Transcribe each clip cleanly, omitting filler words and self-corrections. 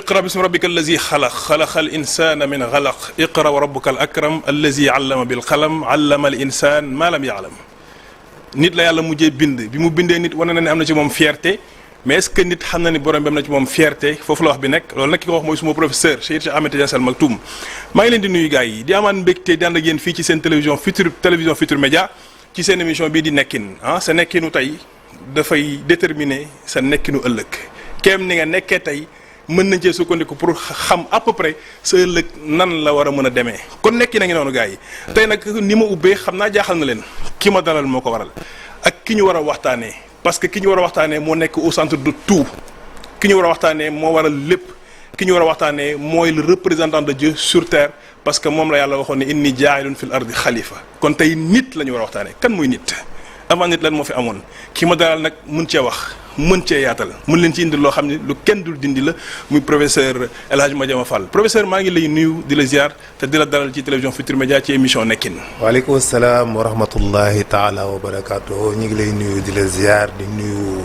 iqra bismi rabbika allazi xalaq xalaqal insana min xalaq iqra wa rabbuka al akram allazi allama bil qalam allama al insan ma lam ya'lam. nit la yàlla mujjee bind bi mu bindee nit wane na ne am na ci moom fierté mais est-ce que nit xam na ni borom bi am na ci moom fierté foofu la wax bi nekk loolu nag ki ko wax mooy suma professeur Cheikh Ahmed Tidiane Sall Maktoum. maa ngi leen di nuyu gars yi di amaan mbégte di ànd ak yéen fii ci seen télévision Futur Média ci seen émission bii di nekkin sa nekkinu tey dafay déterminer sa nekkinu ëllëg kéem ni nga nekkee tey mën nañ cee sukkandiku pour xam à peu près sa ëllëg nan la war a mën a demee kon nekki na ngi noonu gars yi tey nag ni ma ubbee xam naa jaaxal na leen ki ma dalal moo ko waral ak ki ñu war a waxtaanee parce que ki ñu war a waxtaanee moo nekk au centre de tout ki ñu war a waxtaanee moo waral lépp ki ñu war a waxtaanee mooy le représentant de Dieu sur terre parce que moom la yàlla waxoon ne inni jaa'ilun fil ardi xalifa kon tey nit la ñu war a waxtaanee kan mooy nit avant nit lan moo fi amoon ki ma dalal nag mën cee wax mën cee yaatal mën leen ci indi loo xam ne lu kenn dul dindi la muy professeur El Hadj Madiama Fall professeur maa ngi lay nuyu di la ziar te di la dalal ci télévision Futur Média ci émission nekkin. waaleykum salaam wa rahmatullahi taala wa barakaatu ñu ngi lay nuyu di la ziar di nuyu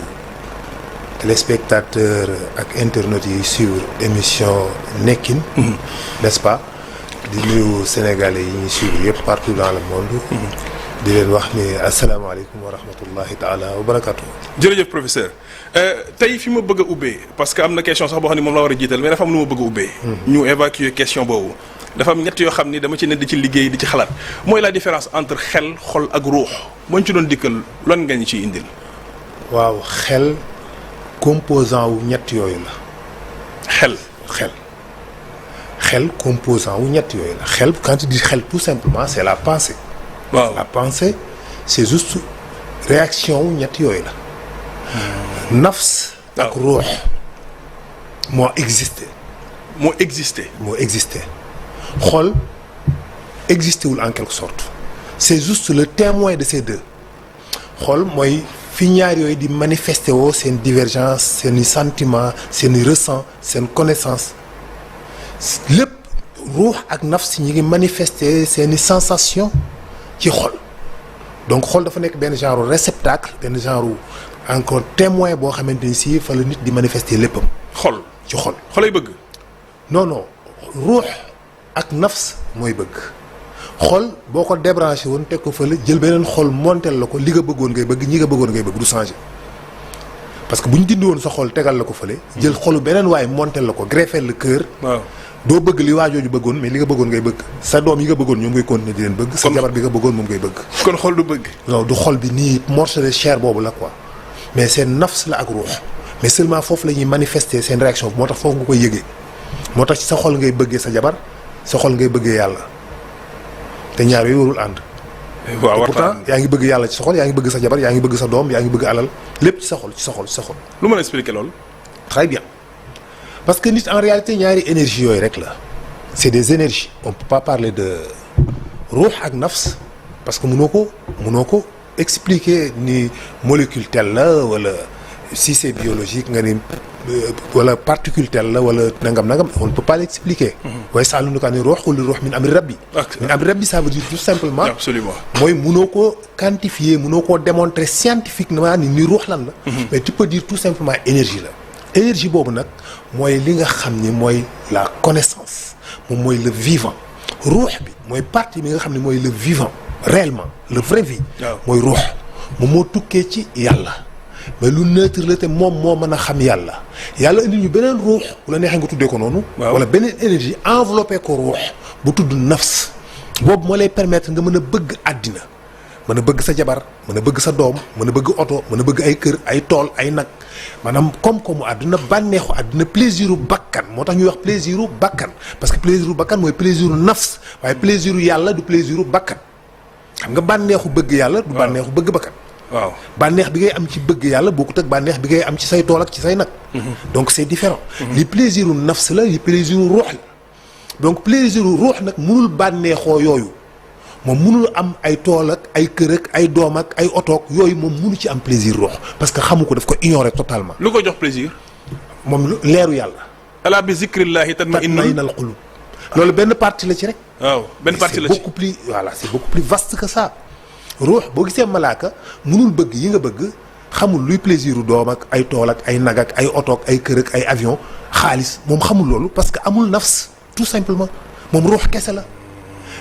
téléspectateur ak internautes yi suivre émission nekkin. n'est-ce pas di nuyu sénégalais yi ñuy suivre yëpp partout dans le monde. di leen wax ni asalaamaaleykum wa rahmatullahi taala wa barakaatu. jërëjëf professeur tey fi ma bëgg a ubbee parce que am na question sax boo xam ne moom la war a jiital mais dafa am lu ma bëgg a ubbee. ñu évacuer question boobu. dafa am ñett yoo xam ni dama ci ne di ci liggéey di ci xalaat mooy la différence entre xel xol ak ruux boo ñu ci doon dikkal lan nga ñu ciy indil. waaw xel composant wu ñett yooyu la. xel composant wu ñett yooyu la xel quand tu dis xel tout simplement c'est la pensée. waaw la pensée c'est juste réaction wu ñett yooyu la. nafs ak ruux moo existé. xol existé wul en quelque sorte c'est juste le témoin de ces deux. xol mooy fi ñaar yooyu di manifester woo seen divergence seeni sentiment seeni ressent seen connaissance lépp ruux ak nafs ñi ngi manifester seeni sensation ci xol donc xol dafa nekk benn genre réceptacle benn genre encore témoin boo xamante ni si fa la nit di manifester léppam. xol ci xol. xolay bëgg. non ruux ak nafs mooy bëgg xol boo ko débranché woon teg ko fa la jël beneen xol monteel la ko li nga bëggoon ngay bëgg ñi nga bëggoon ngay bëgg du changer parce que bu ñu dindi woon sa xol tegal la ko fële. jël xolu beneen waaye monteel la ko greffé le cœur. waaw. doo bëgg li waajooju bëggoon mais li nga bëggoon ngay bëgg sa doom yi nga bëggoon ñoom ngay continuer di leen bëgg sa jabar bi nga bëggoon moom ngay bëgg kon xol du bëgg non du xol bi nii morceau de chair boobu la quoi mais seen nafs la ak ruux mais seulement foofu la ñuy manifester seen réaction moo tax foofu nga koy yëgee moo tax ci sa xol ngay bëggee sa jabar sa xol ngay bëggee yàlla te ñaar yooyu warul ànd waaw pourtant yaa ngi bëgg yàlla ci sa xol yaa ngi bëgg sa jabar yaa ngi bëgg sa doom yaa ngi bëgg alal lépp ci sa xol lu mën a expliquer loolu très bien parce que nit en réalité ñaari énergie yooyu rek la c'est des énergies on peut pas parler de ruux ak nafs parce que mënoo ko expliquer ni molécule telle la wala si c'est biologique nga ni wala particule telle la wala nangam on ne peut pas l'expliquer. waaye saa lu ñu ko ni ruux xul ruux min amri rabbi. min amri rabbi ça veut dire tout simplement. absolument mooy mënoo ko quantifier mënoo ko démontrer scientifiquement ni ruux lan la. mais tu peux dire tout simplement énergie la. énergie boobu nag mooy li nga xam ni mooy la connaissance moom mooy le vivant ruux bi mooy partie bi nga xam ne mooy le vivant réellement le vrai vie. mooy ruux moom moo tukkee ci yàlla mais lu neutre la te moom moo mën a xam yàlla indi ñu beneen ruux bu la neexee nga tuddee ko noonu. wala beneen énergie enveloppé ko ruux bu tudd nafs boobu moo lay permettre nga mën a bëgg àddina mën a bëgg sa jabar mën a bëgg sa doom mën a bëgg oto mën a bëgg ay kër ay tool ay nag maanaam koom-koomu àdduna bànneexu àdduna plaisiru bakkan moo tax ñuy wax plaisiru bakkan parce que plaisiru bakkan mooy plaisiru nafs waaye plaisiru yàlla du plaisiru bakkan xam nga bànneexu bëgg yàlla du bànneexu bëgg bakkan waaw bànneex bi ngay am ci bëgg yàlla bokkut ak bànneex bi ngay am ci say tool ak ci say nag donc c'est différent li plaisiru nafs la li plaisiru ruux la donc plaisiru ruux nag mënul bànneexoo yooyu moom mënul am ay tool ak ay kër ak ay doom ak ay otoog yooyu moom mënu ci am plaisir ruux parce que xamu ko daf ko ignorer totalement. lu ko jox plaisir. moom leeru yàlla. alaa bi zikrillahi tatma'innul qulub loolu benn partie la ci rek. waaw benn partie la ci c'est beaucoup plus vaste que ça. ruux boo gisee malaaka mënul bëgg yi nga bëgg xamul luy plaisir u doom ak ay tool ak ay nag ak ay oto ak ay kër ak ay avion xaalis moom xamul loolu parce que amul nafs tout simplement moom ruux kese la.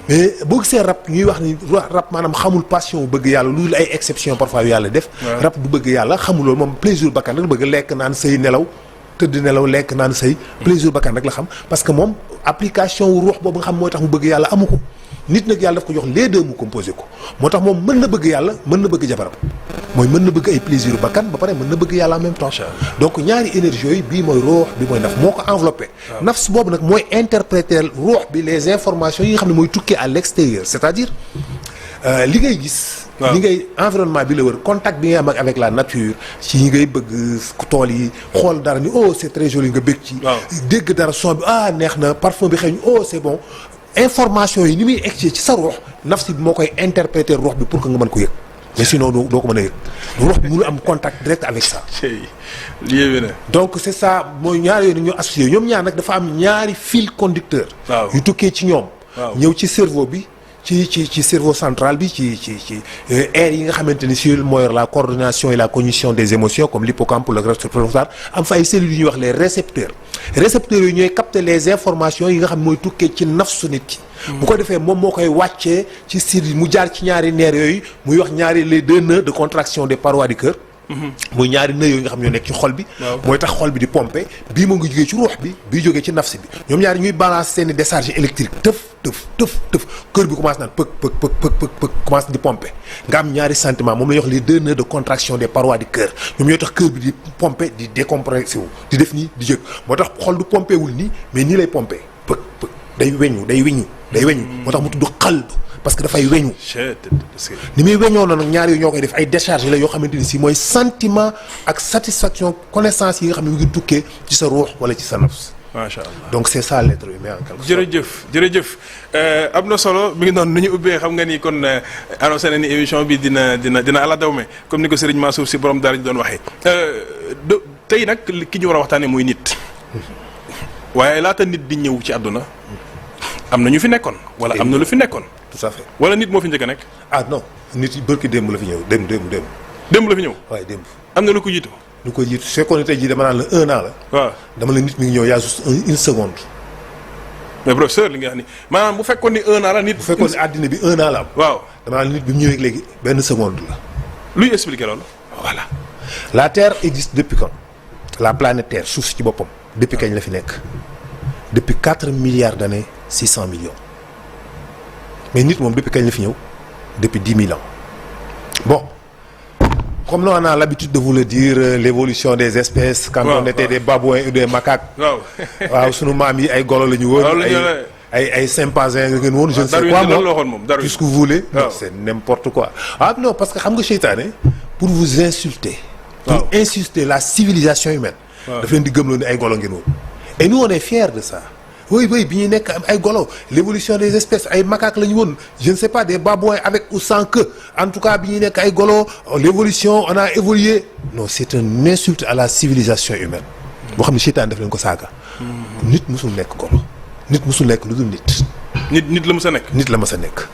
mais boo gisee rab ñuy wax ni rab maanaam xamul passion bëgg yàlla lu dul ay exception parfois yu yàlla def. rab du bëgg yàlla xamul loolu moom plaisir bakkan rek bëgg lekk naan sëy nelaw tëdd nelaw lekk naan sëy plaisir bakkan rek la xam parce que moom application wu ruux boobu nga xam mooy tax mu bëgg yàlla amu ko nit nag yàlla daf ko jox les deux mu composé ko moo tax moom mën na bëgg yàlla mën na bëgg jabaram mooy mën na bëgg ay plaisir bakkan ba pare mën na bëgg yàlla en même temps donc ñaari énergie yooyu bii mooy ruux bi mooy naf moo ko enveloppé nafs boobu nag mooy interpréter ruux bi les informations yi nga xam ne mooy tukkee à l'extérieur c'est-à-dire li ngay gis li ngay environnement bi la wër contact bi ngay am avec la nature ci yi ngay bëgg tool yi xool dara ni oh c'est très joli nga bëgg ci dégg dara son bi neex na parfum bi xeeñ oh c'est bon information yi ni muy egg ci sa ruux nafsi bi moo koy interpréter ruux bi pour que nga mën ko yëg mais sinon doo ko mën a yëg ruux bi mënu am contact direct avec ça donc c'est ça mooy ñaar yooyu ñoo associé ñoom ñaar nag dafa am ñaari fil conducteur yu tukkee ci ñoom ñëw ci cerveau bi ci cerveau central bi ci aire yi nga xamante ni si mooy la coordination et la cognition des émotions comme l'hippocampe le cortex préfrontal am fa ay cellules yu ñuy wax les récepteurs yooyu ñooy capter les informations yi nga xam mooy tukkee ci nafsu nit ki bu ko defee moom moo koy wàccee ci sir mu jaar ci ñaari nerfs yooyu muy wax ñaari les deux nœuds de contraction des parois du cœur muy ñaari nœuds yooyu nga xam ñoo nekk ci xol bi mooy tax xol bi di pomper bii mu ngi jógee ci ruux bi bii jógee ci nafsi bi ñoom ñaari ñuy balancer seeni décharge électrique tëf cœur bi commence naan pëk commence di pomper nga am ñaari sentiment moom la ñuy wax les deux nœuds de contraction des parois du cœur ñoom ñooy tax cœur bi di pomper di décompressé wu di def nii di jëg moo tax xol du pomper wul nii mais nii lay pomper pëk day weñu moo tax mu tudd xalb parce que dafay weñu ni muy weñoo na nag ñaar yooyu ñoo koy def ay décharge la yoo xamante ni si mooy sentiment ak satisfaction connaissance yi nga xam ne mu ngi tukkee ci sa ruux wala ci sa nafs macha allah donc c'est ça l'être humain en quelque sorte. jërëjëf am na solo mi ngi noonu nu ñu ubbee xam nga ni kon annoncé na ni émission bi dina ala dawme comme ni ko Serigne Mansour Sy borom daara ñu doon waxee tey nag ki ñu war a waxtaanee mooy nit waaye laata nit di ñëw ci àdduna am na ñu fi nekkoon wala am na lu fi nekkoon. tout à fait wala nit moo fi njëkk a nekk. non nit yi bërki démb la fi ñëw démb la fi ñëw. waaye démb. am na lu ko jiitu. lu ko jiitu su fekkoon ne tey jii dama naan la 1 an la. waaw dama la nit mi ngi ñëw yaa juste une seconde. mais professeur li nga wax ni maanaam bu fekkoon ni 1 an la nit. bu fekkoon ne àddina bi 1 an la am. waaw dama naan la nit bi mu ñëwee léegi benn seconde la. luy expliquer loolu. voilà la Terre existe depuis quand la planète Terre suuf si ci boppam depuis kañ la fi nekk depuis 4 milliards d'années 600 millions mais nit moom depuis kañ la fi ñëw depuis 10 000 ans bon comme on a l'habitude de vous le dire l'évolution des espèces quand on était des babouins ou des macaques waaw sunu maam yi ay golo la ñu woon ay chimpanzés nga ngeen woon je ne sais quoi moom puisque vous voulez non c'est n'importe quoi non parce que xam nga seytaane pour vous insulter pour insulter la civilisation humaine daf leen di gëmloo ne ay golo ngeen woon et nous on est fiers de ça oui bi ñuy nekk ay golo l'évolution des espèces ay macaques la ñu woon je ne sais pas des babouins avec ou sans queue en tout cas bi ñuy nekk ay golo l'évolution on a évolué non c'est une insulte à la civilisation humaine boo xam ne seytaane daf leen ko saaga nit musul nekk golo nit musul nekk lu dul nit la mës a nekk nit la mës a nekk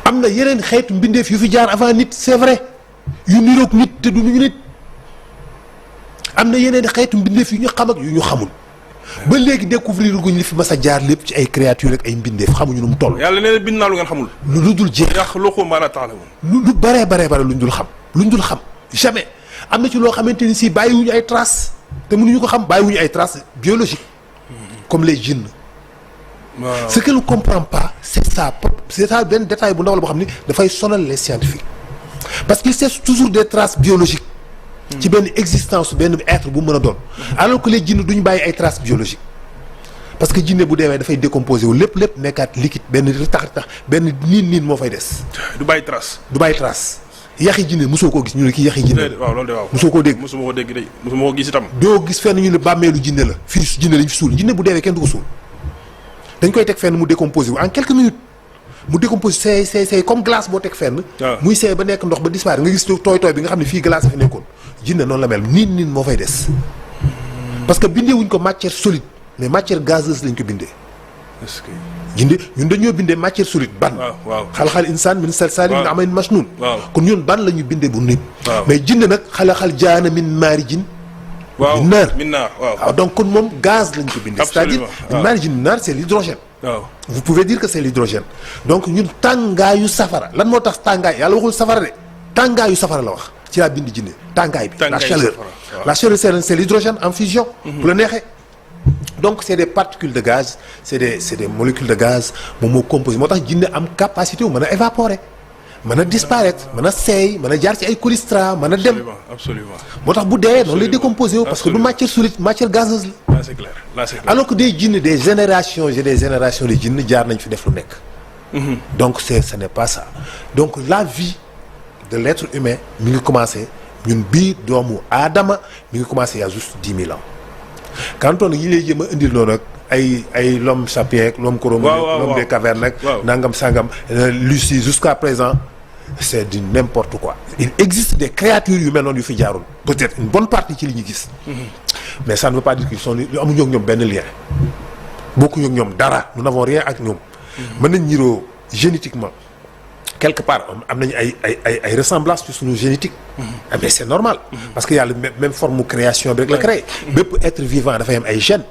am na yeneen xeetu mbindeef yu fi jaar avant nit c'est vrai yu niroog nit te du ñu nit am na yeneen xeetu mbindeef yu ñu xam ak yu ñu xamul ba léegi découvrir guñ li fi mas a jaar lépp ci ay créatures ak ay mbindeef xamuñu nu mu toll. yàlla nee na bind naa lu ngeen xamul. lu dul jeex yaxluqu maa laa ta'lamuun. lu bare luñ dul xam jamais am na ci loo xamante ni si bàyyiwuñu ay traces te mënuñu ko xam bàyyiwuñu ay traces biologiques comme les djinns. waaw ce que ne comprend pas c'est ça benn détail bu ndaw la boo xam ni dafay sonal les scientifiques parce que c'est toujours des traces biologiques. ci benn existence benn être bu mën a doon. alors que les djinns duñu bàyyi ay traces biologiques parce que jinne bu deewee dafay décomposé wu lépp nekkaat liquide benn tax benn niin moo fay des. du bàyyi trace. yaxi jinne mosoo koo gis ñu ne kii yaxi jinne. waaw loolu de waaw mosoo koo dégg. mosuma koo gis itam. doo gis fenn ñu ne bàmmeelu jinne la fii jinne lañ fi suul jinne bu deewee kenn du ko suul dañ koy teg fenn mu décomposé wu en quelques minutes. mu décompose c'est comme glace boo teg fenn. muy seey ba nekk ndox ba disparaître nga gis tooy bi nga xam ne fii glace a fi nekkoon jinne noonu la mel niin moo fay des. parce que bindee wuñ ko matière solide mais matière gazeuse lañ ko bindee. jinne ñun dañoo bindee matière solide ban. waaw xalaxal insaan min salsaalin min hamaa'in masnuun. kon ñun ban la ñu bindee bu nit. mais jinne nag xalaxal jaana min maarijin. waaw min naar waaw donc kon moom gaz lañ ko bindee. c'est-à-dire min maarijin min naar c'est l'hydrogène. waaw vous pouvez dire que c'est l'hydrogène. donc ñun tàngaayu safara lan moo tax tàngaay yàlla waxul safara de tàngaayu safara la wax ci laa bind jinne tàngaay bi. la chaleur la chaleur c'est l'hydrogène en fusion. bu la neexee. donc c'est des particules de gaz c'est des molécules de gaz moom moo composé moo tax jinne am capacité wu mën a évaporer mën a disparaître mën a seey mën a jaar ci ay colistras mën a dem. absolument moo tax bu dee noonu lay décomposé wu parce que du matière solide matière gazeuse la. là c'est clair là c'est clair. alors que des jinne des générations de jinne jaar nañ fi def lu nekk. donc ce n'est pas ça donc la vie de l'être humain mi ngi commencé ñun bii doomu aadama mi ngi commencé il y a juste 10 000 ans. quand on yi lay jëm a indil noonu ak ay l'homme sapiens l'homme cro-magnon l'homme des cavernes nag nangam sangam Lucie jusqu'à présent c'est du n'importe quoi. il existe des créatures yu mel noonu yu fi jaarul peut-être une bonne partie ci li ñu gis. mais ça ne veut pas dire qu'ils sont amuñu ak ñoom benn lien. bokkuñu ak ñoom dara nous n'avons rien ak ñoom. mën nañ ñiroo génétiquement quelque part am nañu ay ressemblances ci suñu génétique. mais c'est normal. parce que yàlla même forme création bi rek la créé. bépp être vivant dafay am ay gènes.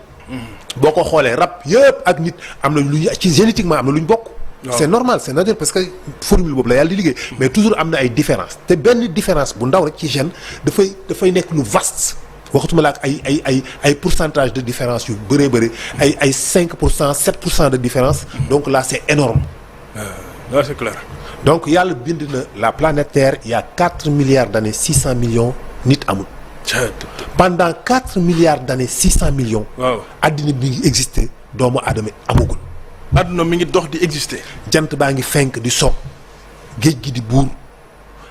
boo ko xoolee rab yëpp ak nit am na lu ci génétiquement am na lu ñu bokk. c'est normal c'est naturel parce que formule boobu la yàlla di liggéey. mais toujours am na ay différences te benn différence bu ndaw rek ci gène dafay nekk lu vaste. waxatuma la ak ay pourcentage de différence yu bëree bëri ay 5% 7% de différence. donc là c'est énorme. là c'est clair. donc yàlla bind na la planète Terre il y a 4 milliards d'années 600 millions nit amul. pendant 4 milliards d'années 600 millions. waaw addina bi ngi existé doomu aadama amagul. adduna mi ngi dox di exister. jant baa ngi fenk di so géej gi di buur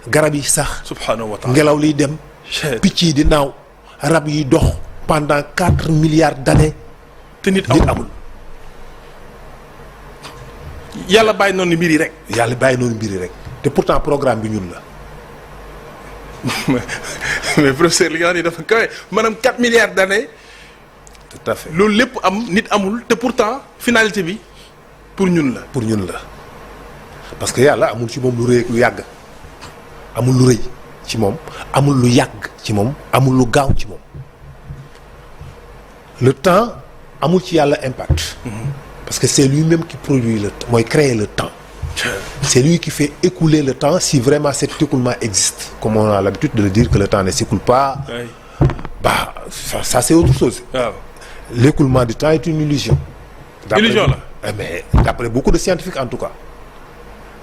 garab yi sax. subhanahu wa ta'ala ngelaw liy dem. picc yi di naaw rab yi dox pendant 4 milliards d'années. te nit amul. yàlla bàyyi noonu mbir yi rek. yàlla bàyyi noonu mbir yi rek te pourtant programme bi ñun la. mais professeur li nga xam ne dafa kawe maanaam 4 milliards d'années. tout à fait loolu lépp am nit amul te pourtant finalité bi pour ñun la. pour ñun la parce que yàlla amul ci moom lu rëy ak lu yàgg amul lu rëy ci moom amul lu yàgg ci moom amul lu gaaw ci moom le temps amul ci yàlla impact. parce que c'est lui-même qui produit le temps mooy créer le temps. c'est lui qui fait écouler le temps si vraiment cet écoulement existe comme on a l'habitude de le dire que le temps ne s'écoule pas. oui. bah ça c'est autre chose. waaw l'écoulement du temps est une illusion. illusion la. mais d'après beaucoup de scientifiques en tout cas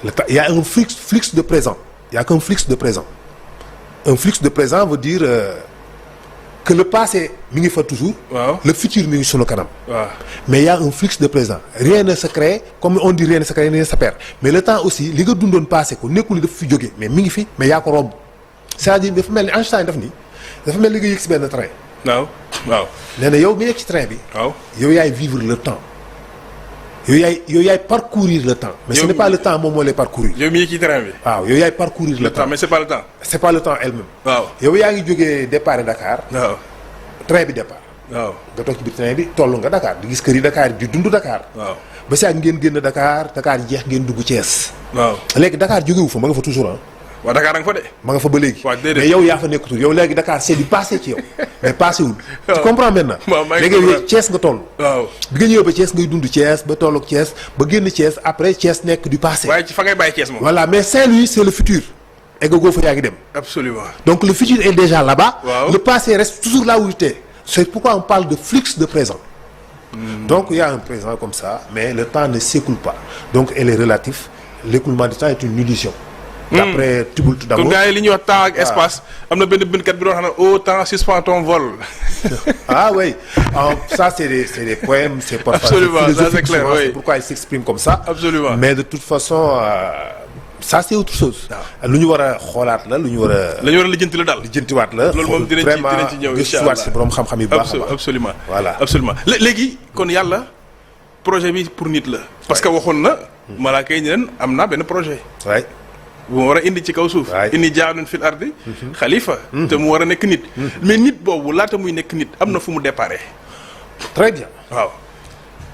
le temps il y a un flux de présent il y a qu'un flux de présent un flux de présent veut dire que le passé mi ngi fa toujours. waaw le futur mi ngi sunu kanam. waaw mais il y a un flux de présent rien ne se crée comme on dit rien ne se crée rien ne se perd mais le temps aussi li nga dundoon passé ko nekkul dafa fi jóge mais mi ngi fi mais yaa ko romb c'est-à-dire dafa mel ni Einstein dafa mel ni nga yëg si benn train. waaw nee na yow mi nekk ci train bi. waaw yow yaay vivre le temps yow yaay parcourir le temps. mais ce n'est pas le temps moom moo lay parcourir. yow mi ngi ci train bi. waaw yow yaay parcourir le temps mais c'est pas le temps. c'est pas le temps elle-même. waaw yow yaa ngi jógee départ Dakar. waaw train bi départ. waaw nga toog ci biir train bi toll nga Dakar di gis kër yi Dakar di dund Dakar. waaw ba si ak ngeen génn Dakar jeex ngeen dugg Thiès. waaw léegi Dakar jógewu fa ma nga fa toujours ah. waaw Dakar nga fa de. ma nga fa ba léegi. waaw déedéet mais yow yaa fa nekkatul yow léegi Dakar c'est du passé ci yow mais passé wul. waaw tu comprends maintenant. waaw maa ngi léegi yow Thiès nga toll. waaw bi nga ñëwee ba Thiès ngay dund Thiès ba toll ak Thiès ba génn Thiès après Thiès nekk du passé. waaye ci fa ngay bàyyi Thiès moom. voilà mais Saint-Louis c'est le futur. eggagoo fa yaa ngi dem. absolument. donc le futur est déjà là-bas. waaw le passé reste toujours là où il était. c'est pourquoi on parle de flux de présent. donc il y a un présent comme ça mais le temps ne s'écoule pas donc elle est relative l'écoulement du temps est une illusion. d'après Tibultu d'Amour kon gars yi li ñuy wax temps ak espace. am na benn bindkat bi doon xam ne au temps suspend ton vol. ah oui ça c'est des poèmes c'est parfois absolument ça c'est clair oui. c'est pourquoi il s'exprime comme ça. absolument mais de toute façon ça c'est autre chose. lu ñu war a xoolaat la lu ñu war a. la ñu war a lijjanti la daal. lijjantiwaat la. loolu moom dinañ ci ñëw incha allah si borom xam-xam yi baax a baax. absolument voilà absolument léegi kon yàlla projet bi pour nit la. parce que waxoon na. malaaka yi ñu leen am naa benn projet. waay. bu ma war a indi ci kaw suuf. waay indi jaa'ilun fil ardi. xalifa. te mu war a nekk nit. mais nit boobu laata muy nekk nit am na fu mu déparé. très bien. waaw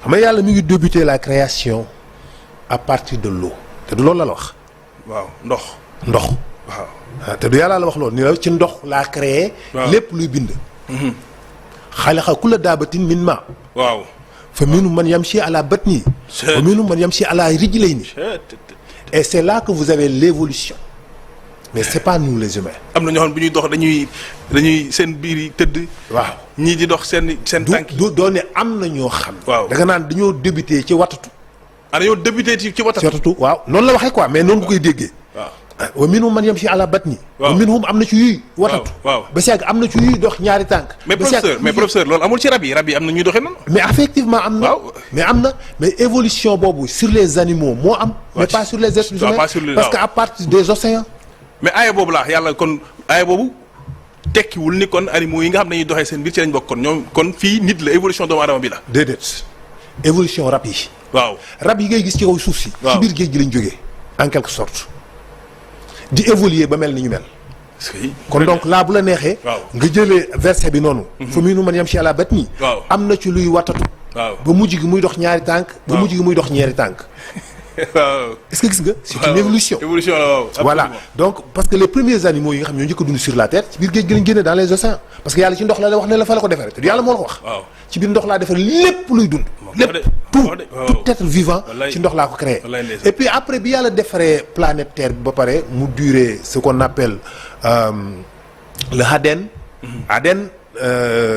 xam nga yàlla mi ngi débuter la création à partir de l'eau te du loolu la wax. waaw ndox. waaw te du yàlla la wax loolu ni la ci ndox laa créé. lépp luy bind. xalaqa kulla daabatin min ma. waaw. fa minhum man yamshi ala batni. wa minhum man yamshi ala rijlayni. et c'est là que vous avez l'évolution. mais c'est pas nous les humains. am na ñoo xam bu ñuy dox dañuy seen biir yi tëdd. waaw ñii di dox seen tànk yi. du doon ne am na ñoo xam. waaw da nga naan dañoo débuté ci watatu. dañoo débuté ci watatu. waaw noonu la waxee quoi mais noonu nga koy déggee. waaw wa minhum man yamshi ala batni. waaw wa minhum am na ci yuy watatu. waaw ba si yàgg am na ci yuy dox ñaari tànk. mais professeur loolu amul ci rab yi am na ñuy doxee noonu. mais effectivement am na. waaw mais évolution boobu sur les animaux moo am. mais pas sur les êtres humains parce que à partir des océans. mais aaya boobu laa yàlla kon aaya boobu tekkiwul ni kon animaux yi nga xam ne dañuy doxee seen biir ci lañ bokk kon ñoom kon fii nit la évolution doomu aadama bi la. déedéet évolution rab yi. waaw rab yi ngay gis ci kaw suuf si. waaw ci biir géej gi lañ jógee en quelque sorte di évoluer ba mel ni ñu mel. kon donc laa bu la neexee. waaw nga jëlee verset bi noonu. fa minhum man yamshi ala batni. waaw am na ci luy watatu. waaw ba mujj gi muy dox ñaari tànk. ba mujj gi muy dox ñeeri tànk. waaw est-ce que gis nga. c'est une évolution. évolution la waaw. voilà donc parce que les premiers animaux yi nga xam ñoo njëkk a dund sur la terre ci biir géej gi lañ génne dans les océans parce que yàlla ci ndox la wax ne la fa la ko defaree te yàlla moo la ko wax. waaw ci biir ndox laa defaree lépp luy dund. lépp tout être vivant. ci ndox laa ko créé. et puis après bi yàlla defaree planète terre bi ba pare mu durer ce qu'on appelle le Aden. Aden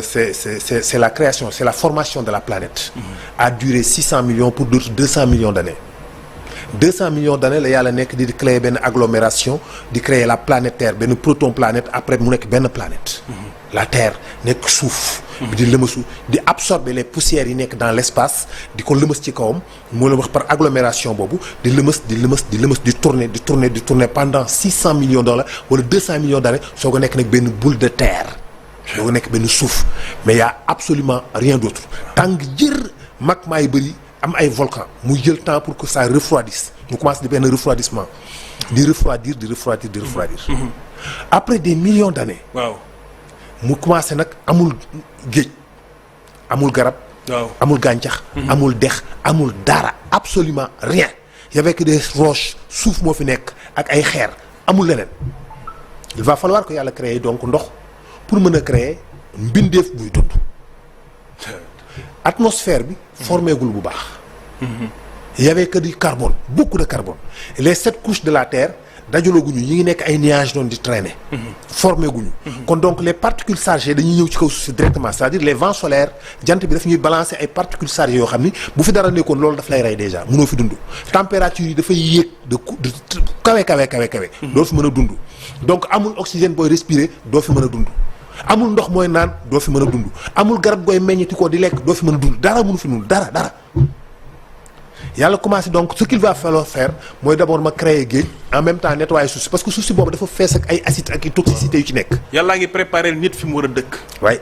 c'est la création c'est la formation de la planète. a duré 600 millions pour d'autres 200 millions d'années. 200 millions d'années la yàlla nekk di créer benn agglomération di créer la planète terre benn proton planète après mu nekk benn planète. la terre nekk suuf. di lëmasu di absorber les poussières yi nekk dans l'espace di ko lëmas ci kawam moo la wax par agglomération boobu di lëmas di tourner pendant 600 millions d'années wala 200 millions d'années soo ko nekk nag benn boule de terre. soo ko nekk benn suuf mais y a absolument rien d'autre. tàng jër magma yi bëri. am ay volcan muy jël temps pour que ça refroidisse mu commence di benn refroidissement di refroidir. après des millions d'années. waaw mu commencé nag amul géej amul garab. waaw amul gàncax. amul dex amul dara absolument rien. y avait que des roches suuf moo fi nekk ak ay xeer amul leneen il va falloir que yàlla créer donc ndox pour mën a créer mbindeef buy dund. atmosphère bi formé gul bu baax. y avait que du carbone beaucoup de carbone les 7 couches de la terre dajalooguñu ñi ngi nekk ay nuages doon di traîner. formé guñu. kon donc les particules chargées dañuy ñëw ci kaw suuf si directement c'est-à-dire les vents solaires jant bi daf ñuy balancer ay particules chargées yoo xam ni bu fi dara nekkoon loolu daf lay rey déjà mënoo fi dund. température yi dafay yéeg de kawe. doo fi mën a dund donc amul oxygène booy respirer doo fi mën a dund. amul ndox mooy naan doo fi mën a dund amul garab gooy meññiti ko di lekk doo fi mën a dund dara mënu fi dund dara yàlla commencé donc ce qu'il va falloir faire mooy d'abord ma créer géej en même temps nettoyer suuf si parce que suuf si boobu dafa fees ak ay acides ak ay toxicité yu ci nekk. yàllaa ngi préparer nit fi mu war a dëkk. waay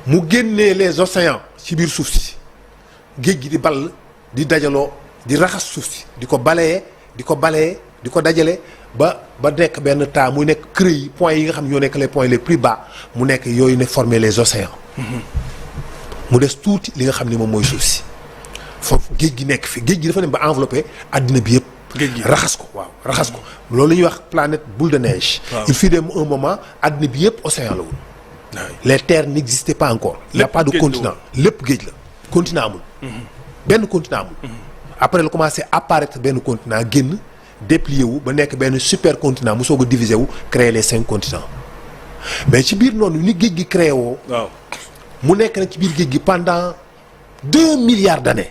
mu génnee les océans ci biir suuf si géej gi di ball di dajaloo di raxas suuf si di ko balayer di ko dajale ba nekk benn temps muy nekk creux yi points yi nga xam ñoo nekk les points les plus bas mu nekk yooyu ne former les océans. mu des tuuti li nga xam ni moom mooy suuf si foofu géej gi nekk fi géej gi dafa dem ba enveloppé àddina bi yëpp. géej gi raxas ko loolu la ñuy wax planète boule de neige. il fut de un moment àddina bi yëpp océan la woon. les terres n'existaient pas encore. il n'y a pas de continent lépp géej la continent amul. benn continent amul. après la commencé apparaître benn continent génn. déplié wu ba nekk benn super continent mu soog a diviser wu créer les 5 continents mais ci biir noonu ni géej gi créé woo. waaw mu nekk nag ci biir géej gi pendant 2 milliards d'années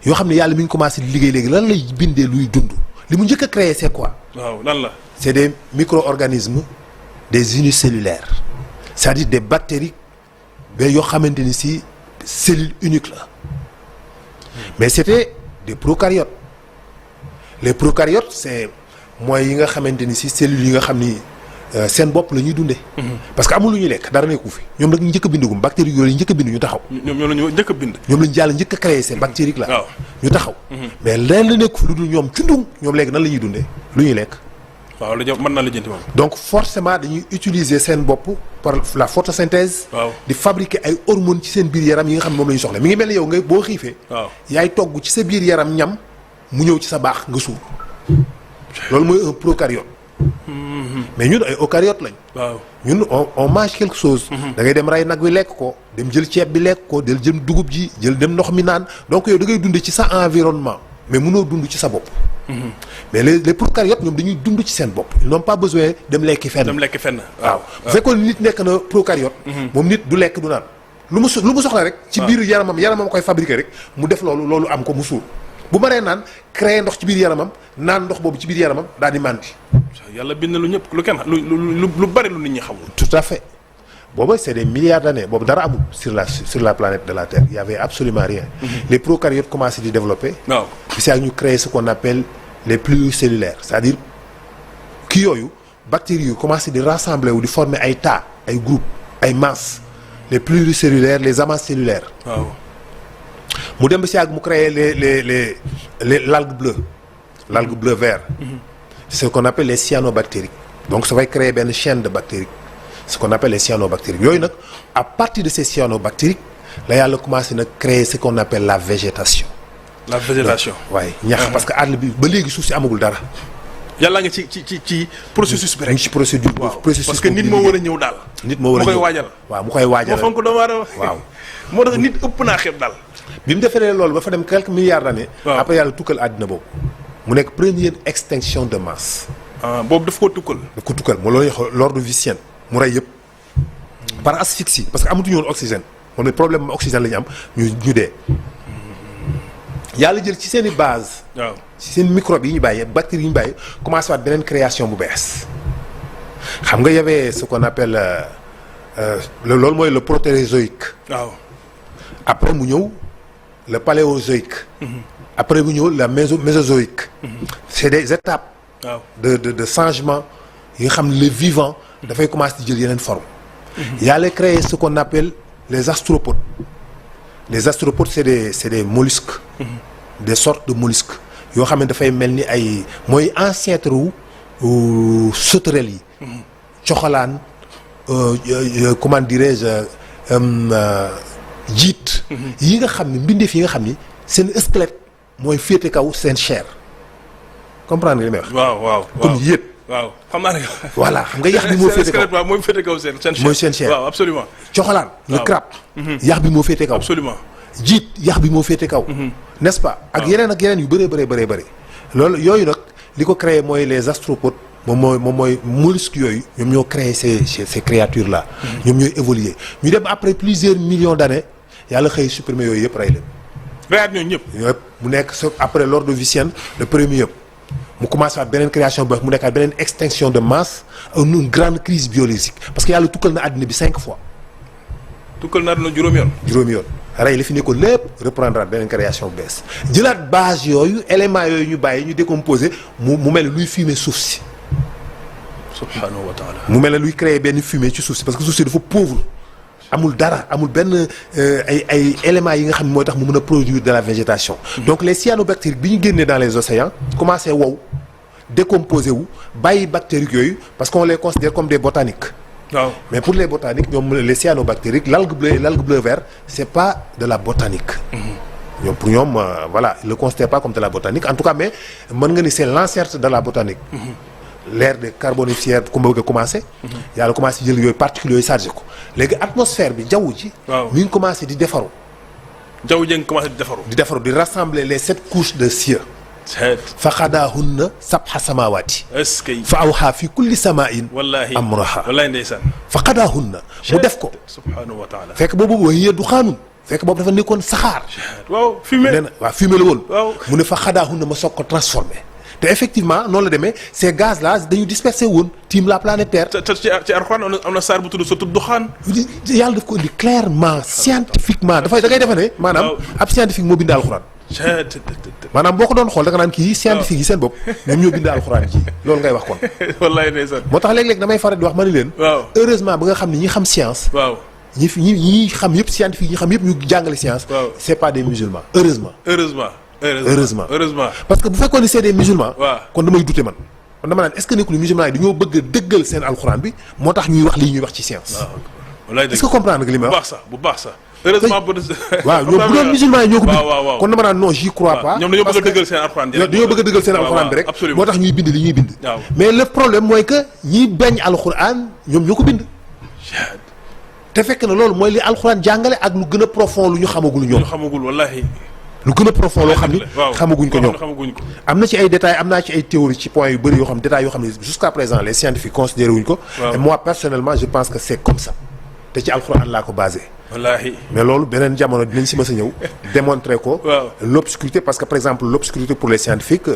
yoo xam ne yàlla mi ngi commencé di liggéey léegi lan lay bindee luy dund li mu njëkk a créé c'est quoi. waaw lan la. c'est des micro-organismes des unicellulaires c'est-à-dire des bactéries ba yoo xamante ni si cellule unique la mais c'était des procaryotes. les procaryotes c'est mooy yi nga xamante ni si cellules yi nga xam ni seen bopp la ñuy dundee. parce que amul lu ñuy lekk dara nekku fi ñoom nag ñu njëkk a bindugum bactéries yooyu njëkk a bind ñu taxaw. ñoom la ñu njëkk a bind. ñoom lañu jàll njëkk a créé ces bactéries là. waaw ñu taxaw. mais leen la nekku fi lu dul ñoom cundung ñoom léegi nan la ñuy dundee lu ñuy lekk. waaw la mën naa la jënti moom. donc forcément dañuy utiliser seen bopp par la photosynthèse. waaw di fabriquer ay hormones ci seen biir yaram yi nga xam ne moom la ñu soxla mi ngi mel ni yow nga boo xiifee. waaw yaay togg ci sa biir yaram ñam mu ñëw ci sa baax nga suur loolu mooy un procaryote. mais ñun ay eucaryote lañ. waaw ñun on mange quelque chose. da ngay dem rey nag wi lekk ko dem jël ceeb bi lekk ko del jël dugub ji jël dem ndox mi naan donc yow da ngay dund ci sa environnement mais mënoo dund ci sa bopp. mais les procaryotes ñoom dañuy dund ci seen bopp ils n'ont pas besoin dem lekki fenn. dem lekk fenn. waaw bu fekkoon nit nekk na procaryote. moom nit du lekk du naan lu mu soxla rek. ci biir yaramam koy fabriquer rek mu def loolu am ko mu suur. bu mënee naan créer ndox ci biir yaramam naan ndox boobu ci biir yaramam daal di màndi. yàlla bind lu ñëpp lu kenn lu bari lu nit ñi xamul. tout à fait booba c'est des milliards d'années boobu dara amul sur la planète de la Terre il y avait absolument rien. Les procaryotes commencé di développer. waaw puis ak ñu créer ce qu'on appelle les pluricellulaires c'est-à-dire kii yooyu bactéries yu commencé di rassembler wu di former ay tas ay groupes ay masses les pluricellulaires les amas cellulaires. waaw. mu dem ba si àgg mu créer les l'algue bleue vert. C'est ce qu'on appelle les cyanobactéries donc ça va créer benn chaîne de bactéries ce qu'on appelle les cyanobactéries yooyu nag à partir de ces cyanobactéries la yàlla commencé nag créer ce qu'on appelle la végétation. la végétation. waaye ñax parce que àll bi ba léegi suuf si amagul dara. yàlla nga ci processus bi rek. ci procédure processus parce que nit moo war a ñëw daal. nit moo war a ñëw mu koy waajal. waaw mu koy waajal moo fonk doomu aadama. waaw moo tax nit ëpp naa xeeb daal. bi mu defee loolu ba fa dem quelques milliards d'années. waaw après yàlla tukkal àddina boobu. mu nekk première extinction de masse. boobu daf koo tukkal. daf ko tukkal moo loolu l'ordovicienne mu rey yëpp. par asphyxie parce que amatuñu woon oxygène moom ne problème oxygène la ñu am ñu dee. yàlla jël ci seen i base. waaw ci seen microbe yi ñu bàyyi bactéries yi ñu bàyyi commencé waat beneen création bu bees. xam nga y avait ce qu'on appelle loolu mooy le protérozoïque. waaw après mu ñëw le paléozoïque. après mu ñëw la mésozoïque. c'est des étapes. waaw de changement yi nga xam ne le vivant. dafay commencer di jël yeneen forme. yàlla créé ce qu'on appelle les astropodes. les astropodes c'est des mollusques. des sortes de mollusques yoo xam ne dafay mel ni ay mooy ancêtre wu sauterelles yi. coxalaan comment dirais-je jiit. yi nga xam ne mbindeef yi nga xam ni seen squelette mooy féete kaw seen chair comprendre nga li may wax. waaw comme yéet. waaw xam naa ne. voilà xam nga yax bi moo féete kaw waaw mooy féete kaw seen chair. mooy seen chair waaw absolument. coxalaan le crabe. yax bi moo féete kaw. absolument. jiit yax bi moo féete kaw. n'est-ce pas ak yeneen yu bëree. loolu yooyu nag li ko créé mooy les astropodes moom mooy mollusques yooyu ñoom ñoo créé ces créatures là. ñoom ñooy évoluer ñu dem après plusieurs millions d'années yàlla xëy supprimer yooyu yëpp rey leen. reyaat ñooñu ñëpp. mu nekk après l'ordovicienne le premier yëpp mu commencé waat beneen création bu mu nekkaat beneen extinction de masse une grande crise biologique parce que yàlla tukkal na àddina bi 5 fois. tukkal na àddina juróomi yoon. rey li fi nekkoon lépp reprendre beneen création bu bees jëlaat base yooyu éléments yooyu ñu bàyyi ñu décomposer mu mel ne luy fumer suuf si. subhanahu wa taala. mu mel ne luy créer benn fumée ci suuf si parce que suuf si dafa pauvre amul dara amul benn ay éléments yi nga xam ne mooy tax mu mën a produire de la végétation. donc les cyanobactéries bi ñu génnee dans les océans commencé wow décomposer wu bàyyi bactéries yooyu parce qu'on les considère comme des botaniques. waaw mais pour les botaniques ñoom les cyanobactéries l'algue bleu vert c'est pas de la botanique. ñoom pour ñoom voilà ils le considèrent pas comme de la botanique en tout cas mais mën nga ni c'est l'ancêtre de la botanique. l'ère des carbonifères ku bëgg a commencé. yàlla commencé jël yooyu particules yooyu chargé ko léegi atmosphère bi jaww ji. waaw mi ngi commencé di defaru. jaww ji nga commencé di defaru. di rassembler les 7 couches de cieux. fa xadaahunna sabha samaawaati. est-ce que. fa awhaa fi kulli samaa'in. wallaahi amraha. wallaahi ndeysaan. fa xadaahunna mu def ko. subhaanahu wa taala. fekk boobu wa hiya duxaanun fekk boobu dafa nekkoon saxaar. waaw fumée. nee na waaw fumée la woon. waaw mu ne fa xadaahunna ma soog ko transformé. te effectivement noonu la demee ces gaz là dañu dispersé woon tiim la planète Terre. te ci Alxuraan am na saar bu tudd surtout duxaan. yàlla daf ko indi clairement scientifiquement dafay da ngay defe ne. maanaam ab scientifique moo bind alxuraan. maanaam boo ko doon xool da nga naan kii scientifique yi seen bopp ñoom ñoo bind alxuraan ji loolu ngay wax kon. wallaay ndeysaan. moo tax léeg-léeg damay faral di wax ma ni leen. waaw heureusement ba nga xam ne ñi xam science. waaw ñi xam yëpp scientifique ñi xam yëpp ñu jàngale science. waaw c'est pas des musulmans heureusement. heureusement. parce que bu fekkoon ni c'est des musulmans. waaw kon damay douter man. kon dama naan est-ce que nekkul musulman yi dañoo bëgg a dëggal seen alxuraan bi moo tax ñuy wax lii ñuy wax ci science. est-ce que comprendre nga li ma wax. bu baax sax heureusement waaw ñoom bu doon musulman yi ñoo ko bind. waaw kon dama naan non j'y crois pas. ñoom dañoo bëgg a dëggal seen alxuraan dañoo bëgg a dëggal seen alxuraan bi rek. absolument moo tax ñuy bind li ñuy bind. waaw mais le problème mooy que ñiy bañ alxuraan ñoom ñoo ko bind. te fekk na loolu mooy li alxuraan jàngale ak lu gën a profond lu ñu xamagul ñoom. lu xamagul wallaahi. lu gën a profond loo xam ni xamaguñ ko ñoom. am na ci ay détails am naa ci ay théories ci points yu bëri yoo xam détails yoo xam ne jusqu'à présent les scientifiques considéré wuñ ko. et moi personnellement je pense que c'est comme ça te ci alxuraan laa ko basé. wallaahi. mais loolu beneen jamono dinañ si mës a ñëw démontrer ko. l'obscurité parce que par exemple l'obscurité pour les scientifiques.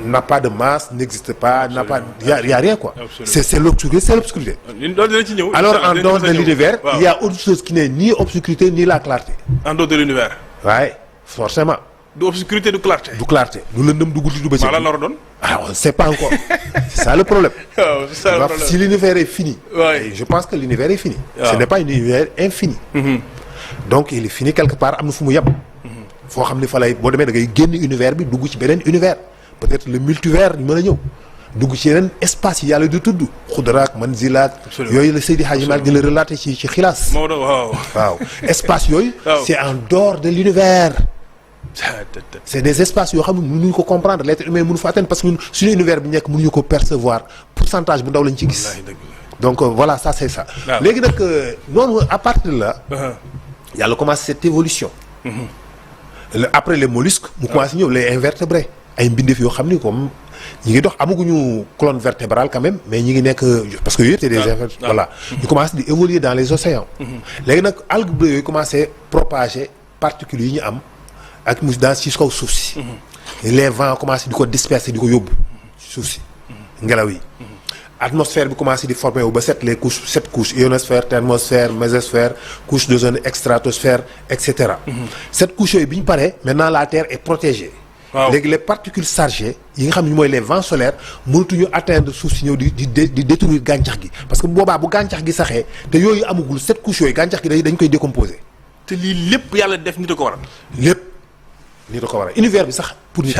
n'a pas de masse, n'existe pas, n'a pas, il y a rien quoi. C'est l'obscurité, c'est l'obscurité. Alors en dehors de l'univers, il y a autre chose qui n'est ni obscurité ni la clarté. En dehors de l'univers. Ouais, forcément. D'obscurité, de clarté. Du clarté. Nous l'endem du goût du bâtiment. Voilà l'ordre. Ah, on ne sait pas encore. C'est ça le problème. Ça le problème. Si l'univers est fini, ouais. je pense que l'univers est fini. Ce n'est pas un univers infini. Donc il est fini quelque part. Am na fu mu yem. Foo xam ne fa lay boo demee da ngay génn univers bi dugg ci beneen univers. Peut-être le multivers ñu mën a ñëw dugg ci yeneen espace yi yàlla di tudd xudraak manzilaak yooyu la Seydi Hadji Malick di la relater ci xilaas waaw espace yooyu c'est en dehors de l'univers c'est des espaces yoo xam ne mënuñu ko comprendre l'être humain mënu fa atteindre parce que ñun suñu univers bi nekk mënuñu ko percevoir pourcentage bu ndaw lañ ci gis donc voilà ça c'est ça léegi nag noonu à partir de là yàlla commence cette évolution après les mollusques mu commencé ñëw les invertébrés ay mbindeef yoo xam ni comme ñi ngi dox amaguñu colonne vertébrale quand même mais ñi ngi nekk parce que yooyu c'est des invertébrés voilà ñu commencé di évoluer dans les océans léegi nag algues bleues yooyu commencé propager particules yi ñu am ak mu dans ci kaw suuf si les vents commencé di ko disperser di ko yóbbu suuf si ngelaw yi atmosphère bi commencé di former wu ba sept couches ionosphère thermosphère mésosphère couche d'ozone stratosphère et cetera sept couches yooyu bi ñu paree maintenant la Terre est protégée léegi les particules chargées yi nga xam ne mooy les vents solaires mënatuñu atteindre suuf si ñëw di détruire gàncax gi parce que boobaa bu gàncax gi saxee te yooyu amagul sept couches yooyu gàncax gi dañ koy décomposer. te lii lépp yàlla def nit a ko waral. lépp nit a ko waral univers bi sax pour nit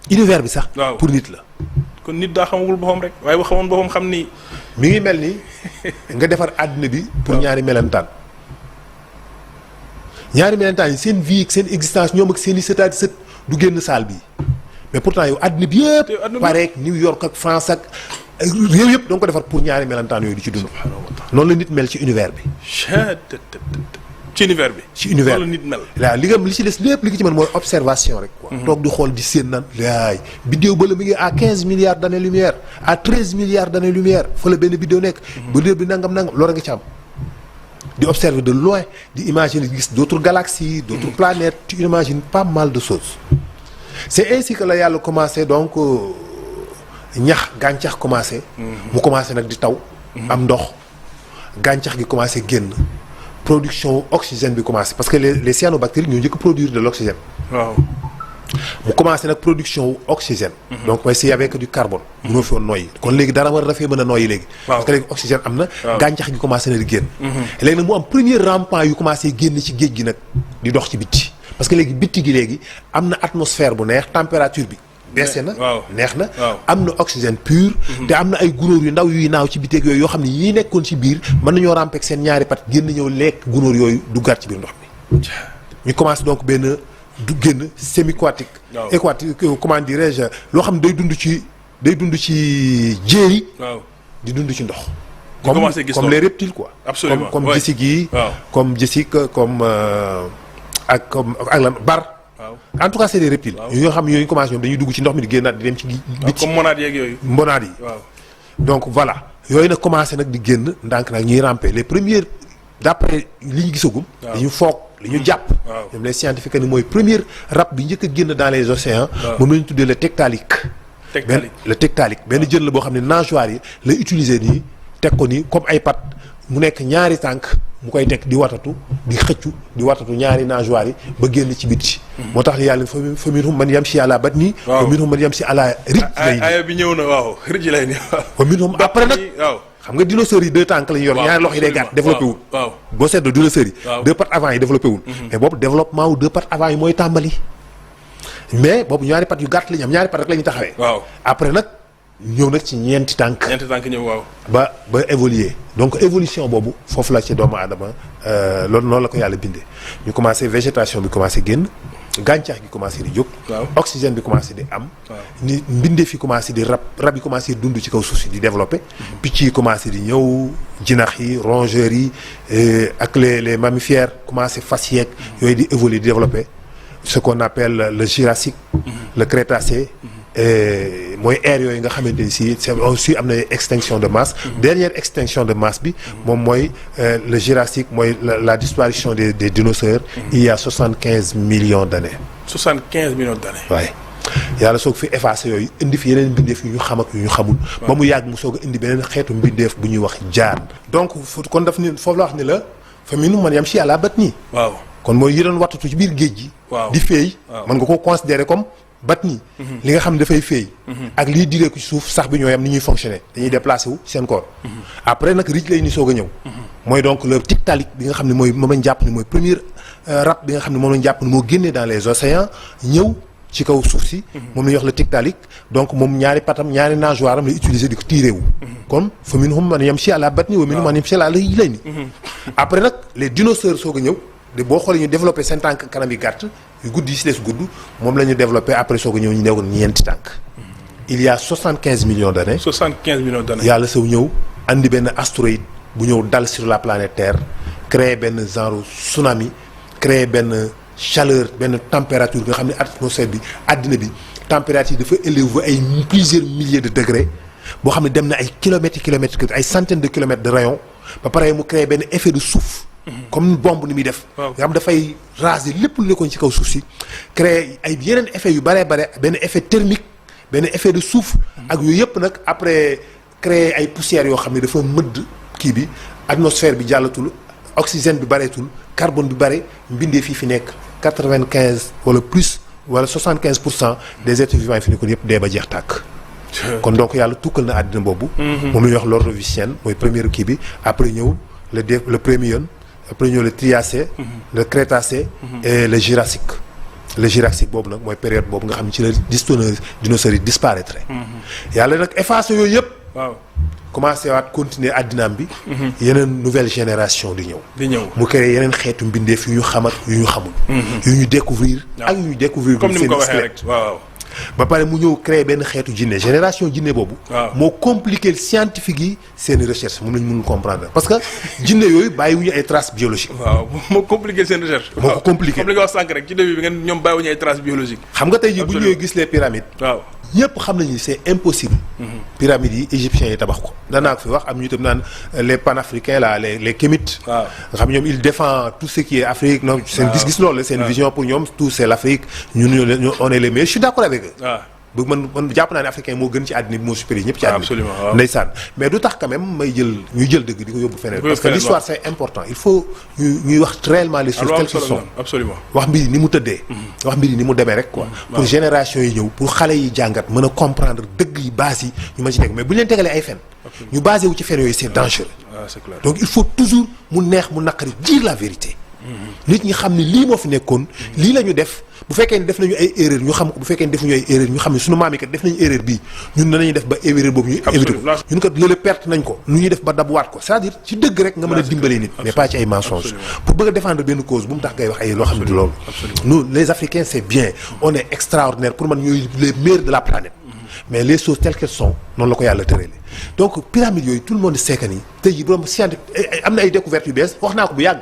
univers bi sax. pour nit la. kon nit daa xamagul boppam rek waaye bu xamoon boppam xam ni. mi ngi mel ni nga defar àddina bi pour ñaari melentaan. ñaari melentaan yi seen vie ak seen existence ñoom ak seen i sët du génn saal bi mais pourtant yow àddina bi yëpp pareek New York ak France ak réew yëpp da nga ko defar pour ñaari melentaan yooyu di ci dund noonu la nit mel ci univers bi ci univers bi ci univers noonu la nit mel waaw li ci des lépp li nga ci mën mooy observation rek quoi toog di xool di séen naan laay biddéew ba la mi ngi à 15 milliards d'années lumière à 13 milliards d'années lumière fa la benn biddéew nekk ba léeb bi nangam loolu nga ci am di observer de loin di imaginer gis d'autres galaxies d'autres planètes tu imagines pas mal de choses c'est ainsi que la yàlla commencé donc gàncax commencé mu commencé nag di taw am ndox gàncax gi commencé génn production oxygène bi commencé parce que les cyanobactéries ñoo njëkk produire de l'oxygène waaw mu commencé nag production oxygène donc mooy s'il y avait que du carbone mënoo fi woon noyyi kon léegi dara war dafay mën a noyyi léegi parce que léegi oxygène am na gàncax gi commencé na di génn léegi nag mu am premier rampant yu commencé génn ci géej gi nag di dox ci bitti parce que léegi bitti gi léegi am na atmosphère bu neex température bi baissé na neex na am na oxygène pur te am na ay gunóor yu ndaw yuy naaw ci biteeg yooyu yoo xam ne yii nekkoon ci biir mën nañoo rampeek seen ñaari pat génn ñëw lekk gunóor yooyu duggaat ci biir ndox mi ñu commencé donc benn du génn semi-aquatique aquatique comment dirais-je loo xam ne day dund ci jéeri di dund ci ndox comme les reptiles quoi absolument comme jessic yi comme jessic comme ak lan bar en tout cas c'est des reptiles yoo xam ne yooyu commencé ñoom dañuy dugg ci ndox mi di génnaat di dem ci biti comme monades yeeg yooyu monades yi donc voilà yooyu nag commencé nag di génn ndànk nag ñuy ramper les premières d'après li ñu gisagum dañu foog li ñu jàpp ñoom les scientifiques ni mooy premier rab bi njëkk a génn dans les océans moom la ñu tuddee le tectalique benn jën la boo xam ne nageoires yi la utiliser nii teg ko nii comme ay pat mu nekk ñaari tànk mu koy teg di watatu di xëccu di watatu ñaari nageoires yi ba génn ci biti moo tax yàlla fa minhum man yamshi ala batni wa minhum man yamshi ala rijlayni aya bi ñëw na waaw rijlayni wa minhum après nag xam nga dinosaures yi deux tànk la ñu yor ñaari loxo yi day gàtt développé wul boo seetloo dinosaures yi deux pattes avant yi développé wul mais boobu développement wu deux pattes avant yi mooy tàmbali mais boobu ñaari pat yu gàtt la ñu am ñaari pat rek la ñu taxawee. waaw après nag ñëw nag ci ñeenti tànk. ñeenti tànk ñëw waaw. ba évoluer donc évolution boobu foofu la ci doomu aadama loolu noonu la ko yàlla bindee ñu commencé végétation bi commencé génn gàncax gi commencé di jóg. waaw oxygène bi commencé di am. ni mbindeef yi commencé di rab yi commencé dund ci kaw suuf si di développé. picc yi commencé di ñëw jinax yi rongeurs yi ak les mammifères commencé fas yeeg yooyu di évoluer di développé ce qu'on appelle le Jurassique. le Crétacé. mooy ère yooyu nga xamante ni si c'est aussi am na extinction de masse. dernière extinction de masse bi moom mooy le Jurassique mooy la disparition des dinosaures. il y a 75 millions d'années. 75 millions d'années. waaye yàlla soog fi effacé yooyu indi fi yeneen mbindeef yu ñu xam ak yu ñu xamul. ba mu yàgg mu soog a indi beneen xeetu mbindeef bu ñuy wax jaan. donc kon daf ni foofu la wax ni la fa minhum man yamshi ala batni. waaw kon mooy yi doon wattatu ci biir géej gi. waaw di feey. waaw mën nga koo considérer comme batni. li nga xam ne dafay feey. ak liy diree ko ci suuf sax bi ñooy am ni ñuy fonctionner dañuy déplacé wu seen corps. après nag rij lay ni soog a ñëw. mooy donc le Tiktaalik bi nga xam ne mooy moom lañ jàpp ni mooy premier rab bi nga xam ne moom lañ jàpp ni moo génnee dans les océans ñëw ci kaw suuf si. moom la ñuy wax le Tiktaalik donc moom ñaari patam ñaari nageoire am lay utiliser di ko tiiree wu. kon fa minhum man yamshi ala batni wa minhum man yamshi ala rijlayni. après nag les dinosaures soog a ñëw. de boo xoolee ñu développé seen tànk kanam yi gàtt yu gudd yi si des gudd moom la ñu développé après soog a ñëw ñu newoon ñeenti tànk. il y a 75 millions d'années. 75 millions d'années. yàlla saw ñëw andi benn astéroïde bu ñëw dal sur la planète Terre créer benn genre tsunami créer benn chaleur benn température nga xam ne atmosphère bi àddina bi température dafa élevé ay plusieurs milliers de degrés boo xam ne dem na ay kilomètres ay centaines de kilomètres de rayon ba pare mu créer benn effet de souffle. comme bombe ni muy def. nga xam dafay raser lépp lu nekkoon ci kaw suuf si. créer ay yeneen effet yu bare benn effet thermique benn effet de souffle. ak yooyu yëpp nag après créer ay poussières yoo xam ne dafa mëdd kii bi atmosphère bi jàllatul oxygène bi bareetul carbone bi bare mbindee fi nekk 95 wala plus wala 75% des êtres vivants yi fi nekkoon yëpp dee ba jeex tàkk. kon donc yàlla tukkal na àddina boobu. moom la ñuy wax l'ordovicienne mooy première kii bi après ñëw le Permien. après ñëw le Triacé. le Crétacé. et le Jurassique. le Jurassique boobu nag mooy période boobu nga xam ne ci la dinosaures yi disparaître. yàlla nag effacé yooyu yëpp. waaw commencé waat continuer addinaam bi. yeneen nouvelle génération di ñëw. di ñëw mu créé yeneen xeetu mbindeef yu ñu xam ak yu ñu xamul. yu ñu découvrir ak yu ñu découvrir. comme ni mu ko waxee rek waaw. ba pare mu ñëw créer benn xeetu jinne génération jinne boobu. moo compliqué scientifique yi seeni recherche moom la ñu mën comprendre parce que jinne yooyu bàyyiwuñu ay traces biologiques. waaw moo compliqué seen recherche. moo ko compliqué comme li nga wax sànq rek ci début bi ngeen ñoom bàyyiwuñu ay traces biologiques. xam nga tey jii bu ñu ñëwee gis les pyramides. waaw ñëpp xam nañu c'est impossible. pyramides yi égyptiens yi tabax ko. danaa ko fi wax am ñu itam naan les panafricains là les kémites. waaw nga xam ñoom ils défendent tout ce qui est Afrique. non seen gis-gis loolu la seen vision pour ñoom tout c'est l'Afrique ñun on est les meilleurs je suis d'accord avec eux. bëgg man jàpp naa ne africain moo gën ci àddina bi moo supérieur ñëpp ci àddina bi. absolument waaw ndeysaan mais du tax quand même ñuy jël dëgg di ko yóbbu feneen. parce que l'histoire c'est important il faut ñuy wax réellement les choses telles qu'elles sont. absolument wax mbir yi ni mu tëddee. wax mbir yi ni mu demee rek quoi. pour génération yi ñëw pour xale yi jàngat mën a comprendre dëgg yi base yi ñu mën ci teg mais bu ñu leen tegalee ay fen. ñu basé wu ci fen yooyu c'est dangereux. c'est clair donc il faut toujours mu neex mu naqari dire la vérité. nit ñi xam ne lii moo fi nekkoon. lii la ñu def. bu fekkee ne def nañu ay erreur ñu xam ko bu fekkee ne defuñu ay erreur ñu xam ne suñu maam yi kat def nañu erreur bii ñun danañu def ba erreur boobu ñu éviter ko ñun kat loolu perte nañ ko nu ñuy def ba dabuwaat ko c'est-à-dire ci dëgg rek nga mën a dimbalee nit mais pas ci ay mensonges pour bëgg a défendre benn cause bu mu tax ngay wax ay loo xam ne du loolu nous les Africains c'est bien on est extraordinaire pour man ñooy les meilleurs de la planète mais les choses telles qu'elles sont noonu la ko yàlla tëralee donc pyramide yooyu tout le monde sait que ni tey jii borom scientifique am na ay découvertes yu bees wax naa ko bu yàgg.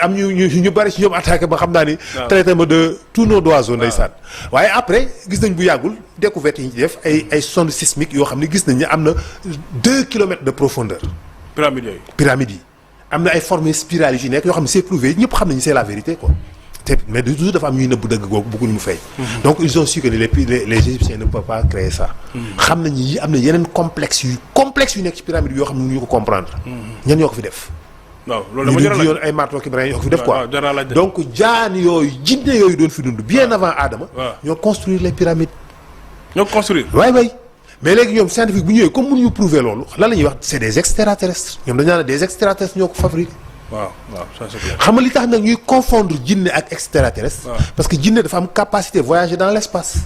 am ñu bari ci ñoom attaqué ba xam naa ni. traité ma de tous nos d'oiseaux ndeysaan. waaye après gis nañ bu yàggul découvertes yi ñu def ay sondes sismiques yoo xam ne gis nañ ne am na 2 kilomètres de profondeur. pyramides yi am na ay formes spirales yu ci nekk yoo xam ne c'est prouvé ñëpp xam nañu c'est la vérité quoi. mais de toujours dafa am ñuy nëbb dëgg googu bëgguñu mu feeñ. donc ils ont su que les Égyptiens ne peuvent pas créer ça. xam nañu yi am na yeneen complexe yu nekk ci pyramide yoo xam ne ñu ko comprendre. ñan ñoo ko fi def. waaw loolu dama ñu yoon ay marteau ki ñoo ko fi def quoi. donc jaan yooyu jinne yooyu doon fi dund bien avant Adama. ñoo construire les pyramides. ñoo construire. waay mais léegi ñoom scientifique bu ñëwee comme mënuñu prouver loolu lan la ñuy wax c'est des extraterrestres ñoom dañu naan des extraterrestres ñoo ko fabriqué. waaw ça c'est clair. xam nga li tax nag ñuy confondre jinne ak extraterrestre. parce que jinne dafa am capacité voyager dans l'espace.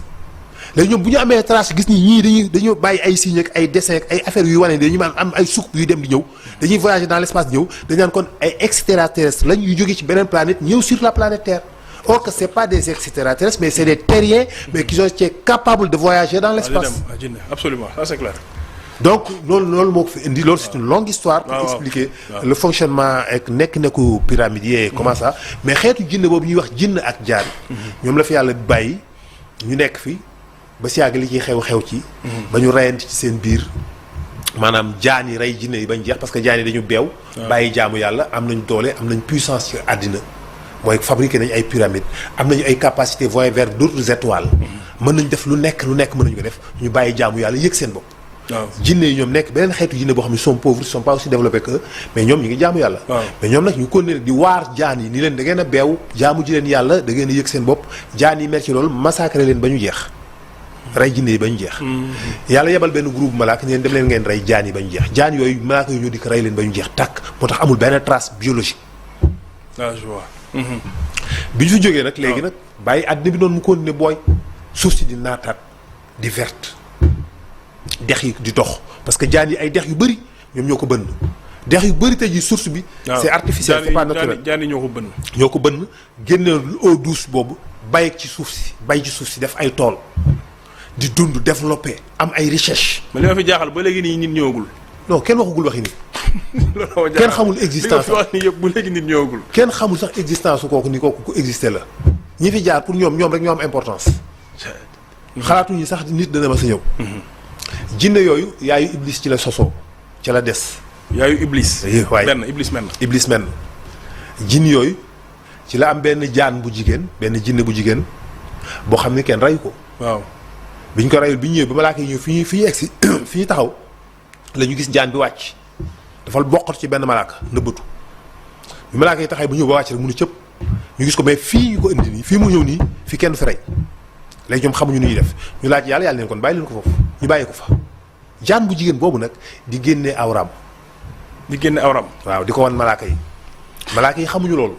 léegi ñoom bu ñu amee trace gis ni ñii dañu bàyyi ay signes ak ay dessins ak ay affaires yuy wane dañu am ay suuf yuy dem di ñëw dañuy voyager dans l'espace di ñëw dañu naan kon ay extraterrestres lañ yu jógee ci beneen planète ñëw sur la planète Terre. Or que c'est pas des extraterrestres mais c'est des terriens mais qui sont capables de voyager dans l'espace. Absolument, ça c'est clair. Donc loolu moo ko fi indi loolu c'est une longue histoire pour expliquer le fonctionnement ak nekku pyramide yi comment ça mais xeetu jinne boobu ñuy wax jinne ak jaan ñoom la fi yàlla bàyyi ñu nekk fi ba si yàgg li ciy xew ci ba ñu reyante ci seen biir maanaam jaan yi rey jinne yi bañ jeex parce que jaan yi dañu beew bàyyi jaamu yàlla am nañ doole am nañ puissance ci àddina mooy fabriquer nañ ay pyramides am nañu ay capacité voyer vers d'autres étoiles mën nañ def lu nekk mën nañu ko def ñu bàyyi jaamu yàlla yëg seen bopp jinne yi ñoom nekk beneen xeetu jinne boo xam ne sont pauvres ils sont pas aussi développés que mais ñoom ñu ngi jaamu yàlla mais ñoom nag ñu continuer di waar jaan yi ni leen da ngeen a beew jaamu ji leen yàlla da ngeen a yëg seen bopp jaan yi mer ci loolu massacrer leen ba ñu jeex rey jinne yi ba ñu jeex yàlla yebal benn groupe malaaka ñeen dem leen ngeen rey jaan yi ba ñu jeex jaan yooyu malaaka yu ñoo di ko rey leen ba ñu jeex tàkk moo tax amul benn trace biologique je vois bi ñu fi jógee nag léegi nag bàyyi àddina bi noonu mu continuer booy suuf si di naataat di verte dex yi di dox parce que jaan yi ay dex yu bëri ñoom ñoo ko bënn dex yu bëri tey ji source bi c'est artificiel c'est pas naturel jaan yi ñoo ko bënn génne eau douce boobu bay ci suuf si def ay tool di dund développer am ay recherche mais li ma fi jaaxal ba léegi nii nit ñëwagul non kenn waxagul waxi nit kenn xamul existence wax ni yëpp bu léegi nit ñëwagul kenn xamul sax existence su kooku ni kooku ku existé la ñi fi jaar pour ñoom rek ñoo am importance xalaatuñu sax nit dana ma sa ñëw jinne yooyu yaayu iblis ci la sosoo ca la des yaayu iblis waaye benn iblis men jinne yooyu ci la am benn jaan bu jigéen benn jinne bu jigéen boo xam ne kenn reyu ko waaw biñ ko reyul bi ñu ñëwee ba malaaka yi ñëw fi ñu egsi fi ñu taxaw la ñu gis jaan bi wàcc dafa boqat ci benn malaaka nëbbatu bi malaaka yi taxaw ba ñëw ba wàcc rek mu nu cëpp ñu gis ko mais fii ñu ko indi nii fii mu ñëw nii fi kenn du fi rey léegi ñoom xamuñu nu ñuy def ñu laaj yàlla neen kon bàyyi leen ko foofu ñu bàyyi ko fa jaan bu jigéen boobu nag di génnee awraam waaw di ko wan malaaka yi xamuñu loolu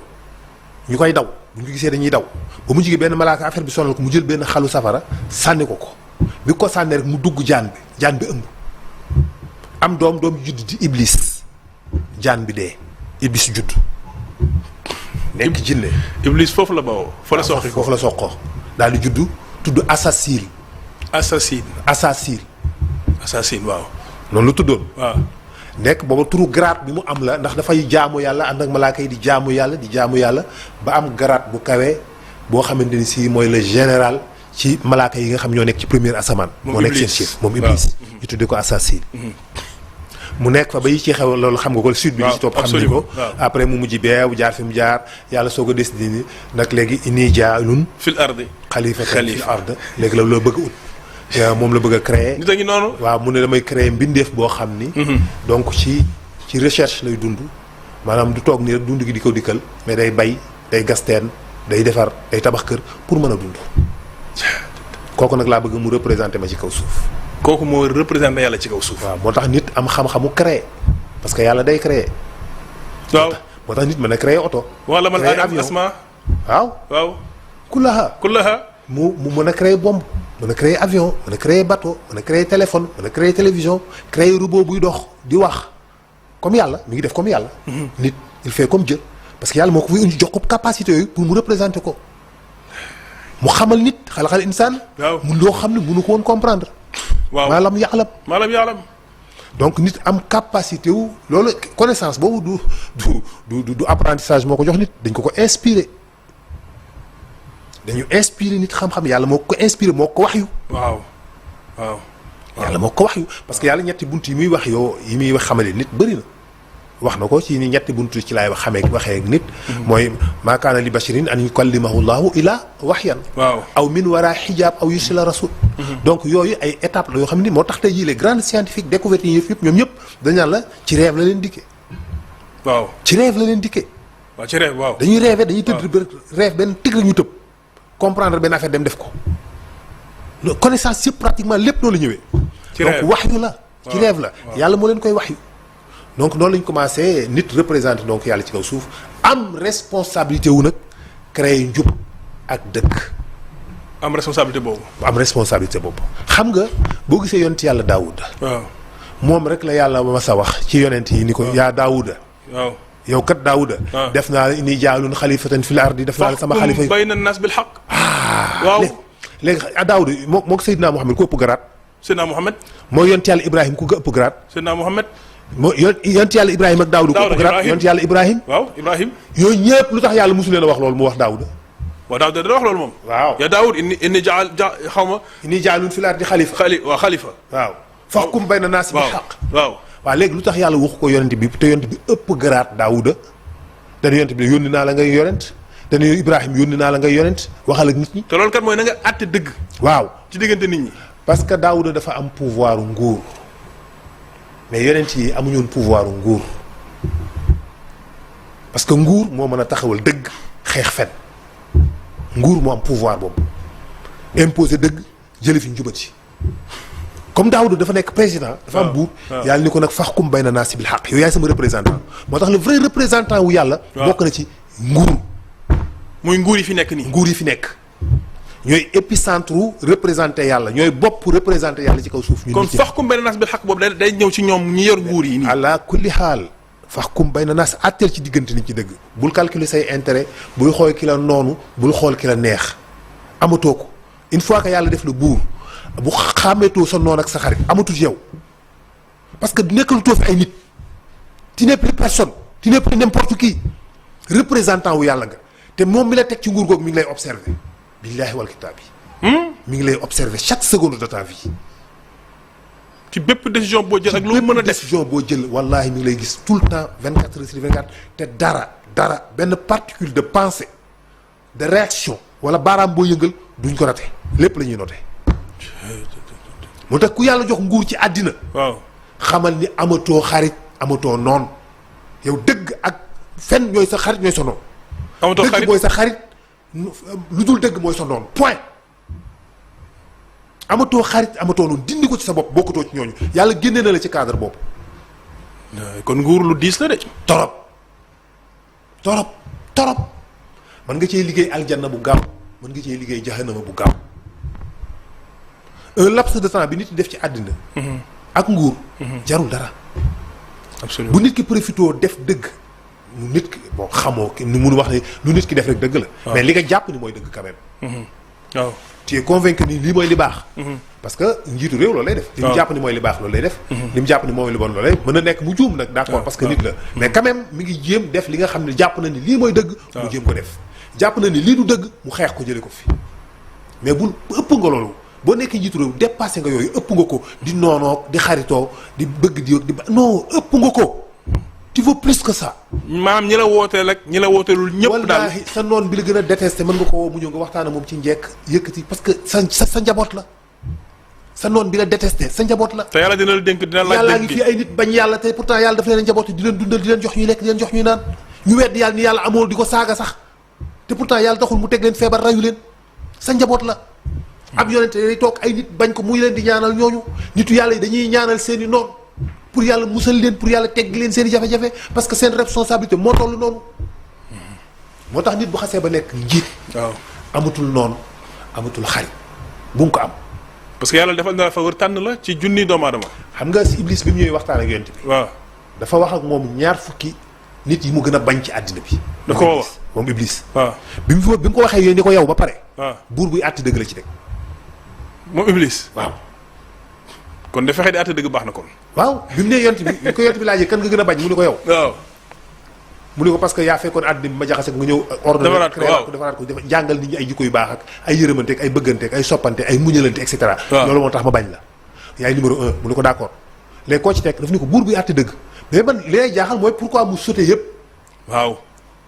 ñu koy daw bu ñu ko gisee dañuy daw ba mu jigee benn malaaka affaire bi sonal ko mu jël benn xalu safara sànni ko bi ko sànnee rek mu dugg jaan bi ëmb am doom judd di iblis jaan bi dee iblis judd nekk jinne iblis foofu la bawoo foofu la soqoo daal di judd tudd assasine waaw noonu lu tuddoon waaw nekk booba turu grade bi mu am la ndax dafay jaamu yàlla ànd ak malaaka yi di jaamu yàlla ba am grade bu kawee boo xamante ni si mooy le général ci malaaka yi nga xam ñoo nekk ci première asamaan moo nekk seen chef moom iblis ñu tuddee ko assasine mu nekk fa ba yi ci xew loolu xam nga ko sud bi li ci topp xam ni ko après mu mujj beew jaar fi mu jaar yàlla soo ko décidé ni nag léegi inni jaalun fil ardi xalifatan fil ard léegi la loo bëgg ut moom la bëgg a créer nit a ngi noonu waaw mu ne damay créer mbindeef boo xam ni donc ci recherche lay dund maanaam du toog ni rek dund gi di ko dikkal mais day bay day gas teen day defar day tabax kër pour mën a dund kooku nag laa bëgg mu représenter ma ci kaw suuf kooku moo représenter yàlla ci kaw suuf waaw moo tax nit am xam-xamu créer parce que yàlla day créer waaw moo tax nit mën a créer oto wala man avion asma waaw kullaha mu mën a créer bombe mën a créer avion mën a créer bateau mën a créer téléphone mën a créer télévision créer robot buy dox di wax comme yàlla mi ngi def comme yàlla nit il fait comme Dieu parce que yàlla moo ko fi indi jox ko capacité yooyu pour mu représenter ko mu xamal nit xalaqal insaan mun loo xam ne mënu ko woon comprendre maalam ya'lam donc nit am capacité wu loolu connaissance boobu du apprentissage moo ko jox nit dañ ko inspiré dañu inspiré nit xam-xam yàlla moo ko inspiré moo ko wax yu yàlla moo ko wax yu parce que yàlla ñetti bunt yi muy wax yi muy wax xamale nit bëri na wax na ko ci ni ñetti bunt ci laay waxee ak nit mooy maa kaana li basharin an yukallimahu llahu ila wahyan aw min wara hijab aw yursila rasul donc yooyu ay étapes la yoo xam ne moo tax tey jii les grandes scientifiques découvertes yi yëpp ñoom ñëpp dañ naan la ci rêve la leen dikkee ci rêve la leen dikkee dañuy rêver dañuy tëdd rêve benn tigre ñu tëb comprendre benn affaire dem def ko connaissance yëpp pratiquement lépp noonu la ñëwee donc wax yu la ci rêve la yàlla moo leen koy wax yu donc noonu lañ commencé nit représenté donc yàlla ci kaw suuf am responsabilité wu nag créer njub ak dëkk. am responsabilité boobu. am responsabilité boobu xam nga boo gisee yonent yàlla Daawuda. waaw moom rek la yàlla ma sa wax ci yonent yi ni ko yaa Daawuda. waaw yow kat Daawuda. def naa la inni jaalun xalifatan fil ardi def naa la sama xalifa. bayna naas bil xaq. waaw léegi Daawuda moo ko Seydina Mohamed ku ëpp garaat. Seydina Mohamed. moo yonent yàlla Ibrahima ku ko ëpp garaat. Seydina Mohamed. moo yonent yàlla Ibrahima ak Daawuda ku ëpp garaat yonent yàlla Ibrahima. waaw Ibrahima. yooyu ñëpp lu tax yàlla mosu leen a wax loolu mu wax Daawuda. waaw Daawuda dana wax loolu moom. waaw yaa Daawud inni xaw ma. inni jaalun fil ardi xalifa. waaw xalifa. waaw faxkum bayna naas bil xaq. waaw waaw léegi lu tax yàlla waxu ko yonent bi te yonent bi ëpp garaat Daawuda dana yonent bi yónni naa la ngay yonent dana Ibrahima yónni naa la ngay yonent waxal ak nit ñi. te loolu kat mooy na nga àtte dëgg. waaw ci diggante nit ñi. parce que Daawuda dafa am pouvoir nguur mais yonent yi amuñu woon pouvoir nguur parce que nguur moo mën a taxawal dëgg xeex fen nguur moo am pouvoir boobu imposer dëgg jële fi njubati comme Daawuda dafa nekk président. dafa am buur yàlla ni ko nag faxkum bayna naasi bil xaq yow yaay sama représentant moo tax le vrai représentant wu yàlla. bokk na ci nguur. muy nguur yi fi nekk nii. nguur yi fi nekk ñooy épicentre représenté yàlla ñooy bopp représenté yàlla ci kaw suuf. kon faxkum bayna naas bil xaq boobu day ñëw ci ñoom ñi yor nguur yi nii. ala kulli xaal faxkum bayna naas àtteel ci diggante nit ci dëgg. bul calculer say intérêt bul xool ki la noonu bul xool ki la neex amatoo ko une fois que yàlla def la buur. bu xàmmeetoo sa noon ak sa xarit amatul yow parce que nekkalutoo fi ay nit tu n'es plus personne tu n'es plus n'importe qui représentant wu yàlla nga te moom mi la teg ci nguur googu mi ngi lay observer billaahi wal kitaab yi mi ngi lay observer chaque seconde de ta vie ci bépp décision boo jël ak lu mën a def décision boo jël wallaahi mi ngi lay gis tout le temps 24 heures sur 24 te dara benn particule de pensée de réaction wala baaraam boo yëngal duñ ko raté lépp la ñuy noté moo tax ku yàlla jox nguur ci àddina. waaw xamal ni amatoo xarit amatoo noon yow dëgg ak fen ñooy sa xarit ñooy sa noon. amatoo xarit dëgg mooy sa xarit lu dul dëgg mooy sa noon point. amatoo xarit amatoo noonu dindi ko ci sa bopp bokkutoo ci ñooñu yàlla génne na la ci cadre boobu. kon nguur lu diis la de. torop mën nga cee liggéey aljanna bu gaaw mën nga cee liggéey jahannama bu gaaw. un laps de temps bi nit def ci àddina. ak nguur. jarul dara. absolument bu nit ki profitoo def dëgg. nu nit ki bon xamoo nu mun wax ne lu nit ki def rek dëgg la. mais li nga jàpp ni mooy dëgg quand même. waaw tu es convaincu ni lii mooy li baax. parce que njiitu réew loolu lay def. li mu jàpp ni mooy li baax loolu lay def. li mu jàpp ni mooy li bon loolu lay mën na nekk mu juum nag d'accord parce que nit la. mais quand même mi ngi jéem def li nga xam ne jàpp na ni lii mooy dëgg. mu jéem ko def jàpp na ni lii du dëgg mu xeex ko jëlee ko fi mais bul ëpp nga loolu. boo nekkee njiitu réew dépassé nga yooyu ëpp nga ko di noonoog di xaritoo di bëgg di ba non ëpp nga ko tu veux plus que ça. maam ñi la wooteel ak ñi la wooteelul ñëpp daal wallaahi sa noon bi la gën a détesté mën nga ko woo mu ñëw nga waxtaan ak moom ci njekk yëkkati parce que sa njaboot la sa noon bi la détesté sa njaboot la. te yàlla dina la dénk dina laaj yàllaa ngi fii ay nit bañ yàlla te pourtant yàlla daf leen a njaboot di leen dundal di leen jox ñuy lekk di leen jox ñuy naan ñu wedd yàlla ni yàlla amoon di ko saaga sax te pourtant yàlla taxul mu teg leen feebar rayu leen sa njaboot la. ab yonente day toog ay nit bañ ko muy leen di ñaanal ñooñu nitu yàlla yi dañuy ñaanal seen i noonu pour yàlla musal leen pour yàlla tegg leen seen i jafe-jafe parce que seen responsabilité moo toll noonu. moo tax nit bu xasee ba nekk njiit. waaw amatul noonu amatul xarit bu nga ko am. parce que yàlla defal na la fa wër tànn la ci junni doomu aadama. xam nga si Iblis bi mu ñëwee waxtaan ak yonent bi. waaw dafa wax ak moom ñaar fukki nit yi mu gën a bañ ci àddina bi. da koo wax moom Iblis. waaw bi mu ko waxee yéen ni ko yow ba pare. waaw buur buy àtti dëgg la ci teg. moom Iblis. waaw. kon de fexe di àtte dëgg baax na kon. waaw bi mu nee yonent bi bi ko yonent bi laajee kan nga gën a bañ mu ni ko yow. waaw. mu ni ko parce que yaa fekkoon àddina bi ma jaxase nga ñëw. ordonné defaraat ko jàngal nit ñi ay jikko yu baax ak ay yërëmanteeg ay bëgganteeg ay soppante ay muñalante et cetera. loolu moo tax ma bañ la. yaay numéro 1 mu ni ko d'accord léegi koo ci teg daf ni ko buur buy àtte dëgg mais man li lay jaaxal mooy pourquoi mu sauté yëpp. waaw.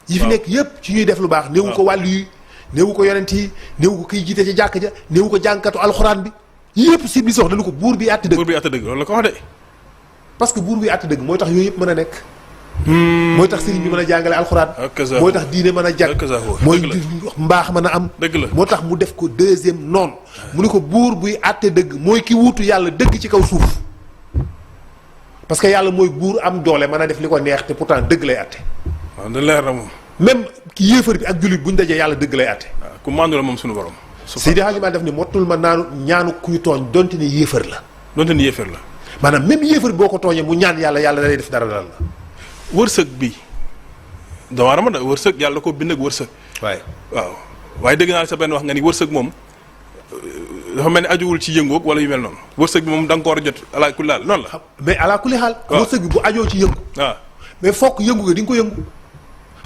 yi fi nekk yëpp ci ñuy def lu baax. néewu ko wàllu yi néewu ko yonent yi néewu ko kiy jiite ci jàkk ja néewu ko jàngkatu alxuraan bi yëpp si bi sox dañu ko buur bi àtte dëgg. buur bi àtte dëgg loolu la ko wax de. parce que buur bi àtte dëgg mooy tax yooyu yëpp mën a nekk. mooy tax sëriñ bi mën a jàngale alxuraan. mooy tax diine mën a jag. mooy mbaax mën a am. dëgg la moo tax mu def ko deuxième noonu. mu ne ko buur buy àtte dëgg mooy ki wuutu yàlla dëgg ci kaw suuf. parce que yàlla mooy buur am doole mën a def li ko neex te pourtant dëgg lay àtte. waaw da leer na moom. même ki yéefar bi ak jullit bu ñu dajee yàlla dëgg lay àtte. waaw ku mandu la moom suñu borom. Seydi Hadji Malick def ni mottul ma ñaanu kuy tooñ donte ne yéefar la. donte ni yéefar la. maanaam même yéefar boo ko tooñee mu ñaan yàlla da lay def dara dal la. wërsëg bi doomu aadama da wërsëg yàlla ko bind ak wërsëg. waaw waaye dégg naa sa benn wax nga ni wërsëg moom dafa mel ni ajuwul ci yëngoog wala yu mel noonu wërsëg bi moom da nga ko war a jot ala kulli haal noonu la. mais ala kulli haal. wërsëg bi bu ajoo ci yëngu. waaw mais fokk yëngu nga di nga ko yëngu.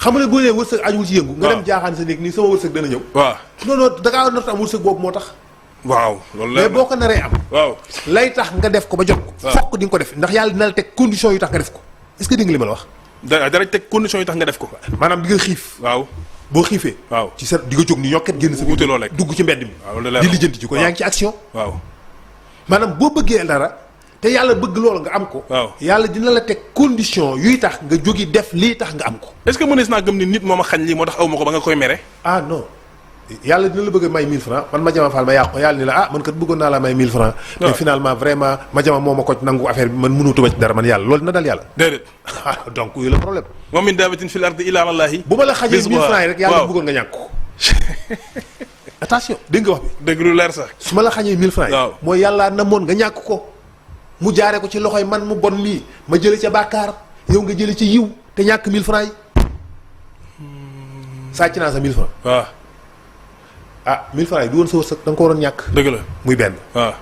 xam nga ne boo nee wërsëg ajuwul ci yëngu. nga dem jaaxaan sa néeg nii sama wërsëg dana ñëw. waaw non non da ngaa natt am wërsëg boobu moo tax. waaw loolu la mais boo ko naree am. waaw lay tax nga def ko ba jot ko. fokk di nga ko def ndax yàlla dina la teg condition yu tax nga def ko est-ce que di nga li ma la wax. dara teg condition yi tax nga def ko. maanaam di nga xiif. waaw boo xiifee. waaw ci sa di nga jóg ni ñokket génn sa. wuute loo lekk dugg ci mbedd mi. waaw loolu di lijjanti ci ko yaa ngi ci action. waaw maanaam boo bëggee dara te yàlla bëgg loolu nga am ko. waaw yàlla dina la teg condition yuy tax nga jógi def lii tax nga am ko. est-ce que mënees naa gëm ni nit moo ma xañ lii moo tax aw ma ko ba nga koy mere. ah non yàlla dina la bëgg a may 1000 francs man Madiama Fall ma yàq ko yàlla ni la man kat bëggoon naa la may 1000 francs mais finalement vraiment Madiama moo ma ko nangu affaire bi man mënutuma ci dara man yàlla loolu dina dal yàlla. déedéet. donc yooyu la problème. wa min daabatin fil ardi illaa alaa llaahi bu ma la xañee 1000 francs yi rek yàlla bëggoon nga ñàkk ko. attention dégg nga wax bi. dégg lu leer sax. su ma la xañee 1000 francs yi. waaw mooy yàlla namoon nga ñàkk ko. mu jaare ko ci loxoy man mu bon mii ma jële ca bàkkaar yow nga jële ci yiw te ñàkk 1000 francs yi. sàcc naa sa 1000 francs. waaw. 1000 francs yi du woon sa wërsëg da nga ko waroon ñàkk. dëgg la muy benn. waaw.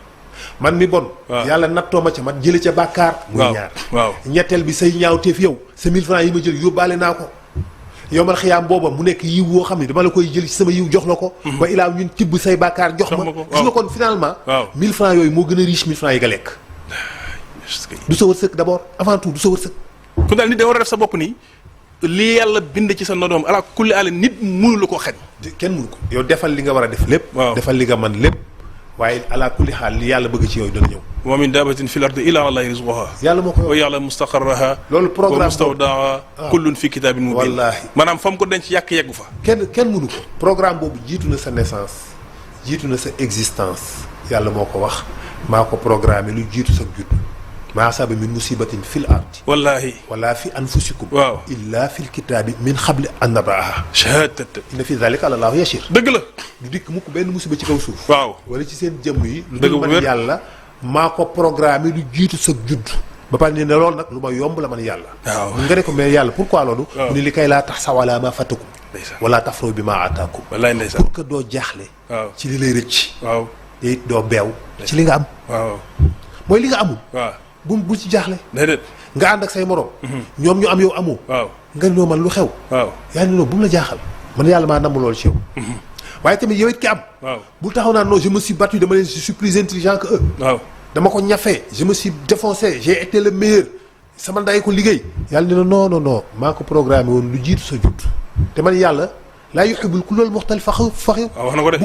man mi bon. waaw yàlla nattoo ma ca man jële ca bàkkaar. muy ñaar waaw. ñetteel bi say ñaawteef yow sa 1000 francs yi ma jël yóbbaale naa ko. yow man xiyaam booba mu nekk yiw woo xam ne dama la koy jël ci sama yiw jox la ko. ba ilaa ñun tibb say bàkkaar jox ma. gis nga kon finalement. waaw 1000 francs yooyu moo gën a riche 1000 francs yi nga lekk. du sa wërsëg d'abord avant tout du sa wërsëg. kon daal nit da war a def sa bopp nii li yàlla bind ci sa ndodoom ala kulli àll nit mënu la ko xañ. kenn mënu ko yow defal li nga war a def lépp. waaw defal li nga mën lépp. waaye ala kulli xaal li yàlla bëgg ci yooyu dana ñëw. wa min daabatin fil ardi illaa alaa llaahi rizquhaa. yàlla moo ko wa ya'lamu mustaqarrahaa. loolu programme wa mustawdaahaa. kullun fi kitaabin mubiin. wallaahi maanaam fa mu ko denc yàq yeggu fa. kenn mënu ko. programme boobu jiitu na sa naissance jiitu na sa existence yàlla moo ko wax maa ko programmé lu jiitu sa judd. maa asaba min musibatin fil ardi. wallaahi. wala fi anfusikum. waaw illa fil kitaabi min xabli an nabra'ahaa. inna fi zaalika ala llaahu yasiir. dëgg la. du dikk mukk benn musiba ci kaw suuf. waaw wala ci seen jëmm yi. lu dëgg dul bu man wér yàlla maa ko programmé lu jiitu sa judd. ba pare ne loolu nag lu ma yomb la man yàlla. waaw mun nga ne ko mais yàlla pourquoi loolu. waaw mu ne li kay laa tax sa wala maa fatakum. ndeysaan wala tafrahu bi maa ataakum. wallaay ndeysaan. pour que doo jaaxle. waaw ci li lay rëcc. waaw te it doo beew. ci li nga am. waaw mooy li nga amul. waaw bu ci jaaxle. déedéet. nga ànd ak say morom. ñoom ñu am yow amoo. waaw nga noo man lu xew. waaw yaa ngi noonu bu mu la jaaxal. man yàlla maa namm loolu ci yow. waaye tamit yow it ki am. waaw bu taxaw naa non je me suis battu dama leen je suis plus intelligent que eux. waaw dama ko ñafee je me suis défoncé j'ai été le meilleur sama nday ko liggéey. yàlla ne non non non maa ko programmé woon lu jiitu sa judd. te man yàlla laa yuhibbul kullal muxtal faxir. waaw wax na ko de.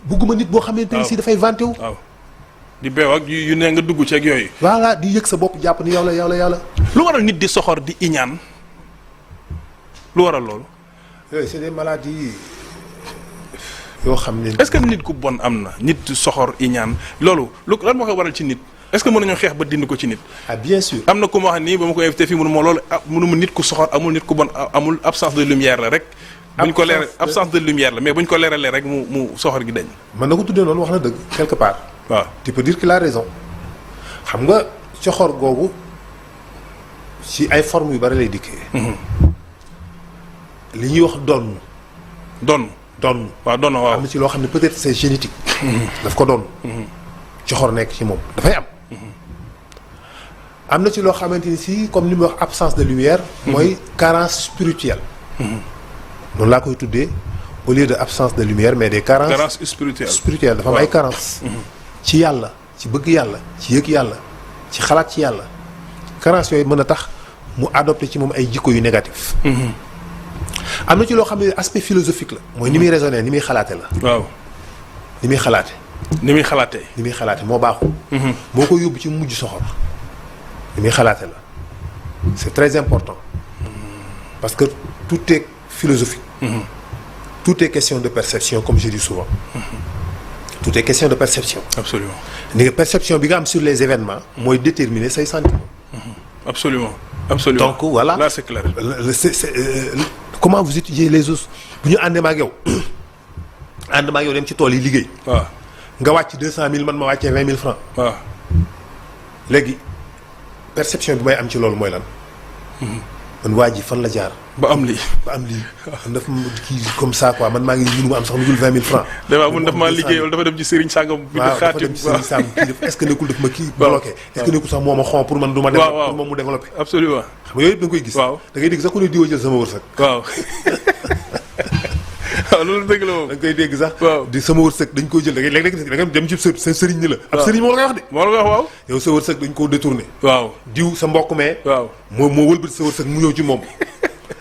bugguma nit boo xamante ni si dafay vanté wu. waaw di beew ak yu ne nga dugg ci ak yooyu. voilà di yëg sa bopp jàpp ni yow la yàlla. lu waral nit di soxor di iñaan lu waral loolu. yooyu c'est des maladies yoo xam ne. est-ce que nit ku bon am na nit soxor iñaan loolu lan moo koy waral ci nit est-ce que mën nañoo xeex ba dindi ko ci nit. ah bien sûr. am na ku ma wax nii ba ma ko invité fii mënu ma loolu mënu ma nit ku soxor amul nit ku bon amul absence de lumière la rek. buñ ko leer absence de lumière la mais buñ ko leeralee rek mu soxor gi dañ. mën na ko tuddee noonu wax na dëgg quelque part. waaw tu peux dire qu'il a raison. xam nga soxor googu ci ay formes yu bari lay dikkee. li ñuy wax donn. waaw donn waaw. am na ci loo xam ne peut-être c'est génétique. daf ko donn. soxor nekk ci moom dafay am. am na ci loo xamante ni si comme li muy wax absence de lumière. mooy carence spirituelle. noonu laa koy tuddee au lieu de absence de lumière mais des carences. carence spirituelle dafa am ay carences. ci yàlla ci bëgg yàlla ci yëg yàlla ci xalaat ci yàlla. carences yooyu mën a tax mu adopté ci moom ay jikko yu négatif. am na ci loo xam ne aspect philosophique la. mooy ni muy raisonner ni muy xalaate la. waaw ni muy xalaate. ni muy xalaatee. ni muy xalaate moo baaxul. moo ko yóbbu ci mujj soxor. ni muy xalaate la c'est très important. parce que tout est philosophique. Tout est question de perception comme je dis souvent. tout est question de perception. absolument ni nga perception bi nga am sur les événements mooy déterminer say sentiments. absolument donc voilà là c'est clair. Comment vous étudiez les autres bu ñu àndee ma ak yow ànd ma ak yow dem ci tool yi liggéey. waaw nga wàcc 200 000 man ma wàccee 20 000 francs. waaw léegi perception bi may am ci loolu mooy lan. man waa ji fan la jaar. ba am lii. man daf ma kii comme ça quoi man maa ngi mënu ma am sax lu dul 20 000 francs. dafa mun daf maa liggéey wala dafa dem ci Serigne Sangam. bi waaw dafa dem ci Serigne Sangam kii def est-ce que nekkul daf ma kii bloqué. est-ce que nekkul sax moo ma xon pour man du ma. waaw pour moom mu développé. absolument xam nga yooyu yëpp da nga koy gis. waaw da ngay dégg sax ku ne diwa jël sama wërsëg. waaw. waaw loolu dëgg la moom. da nga koy dégg sax. waaw di sama wërsëg dañ koo jël da ngay léeg-léeg da nga dem ci sa sëriñ ni la. ab sëriñ moo la koy wax de. moo la koy wax waaw. yow sa wërsëg dañ koo détourné. waaw diw sa mbokk mee. waaw moo wëlbati sa wërsëg mu ñëw ci moom.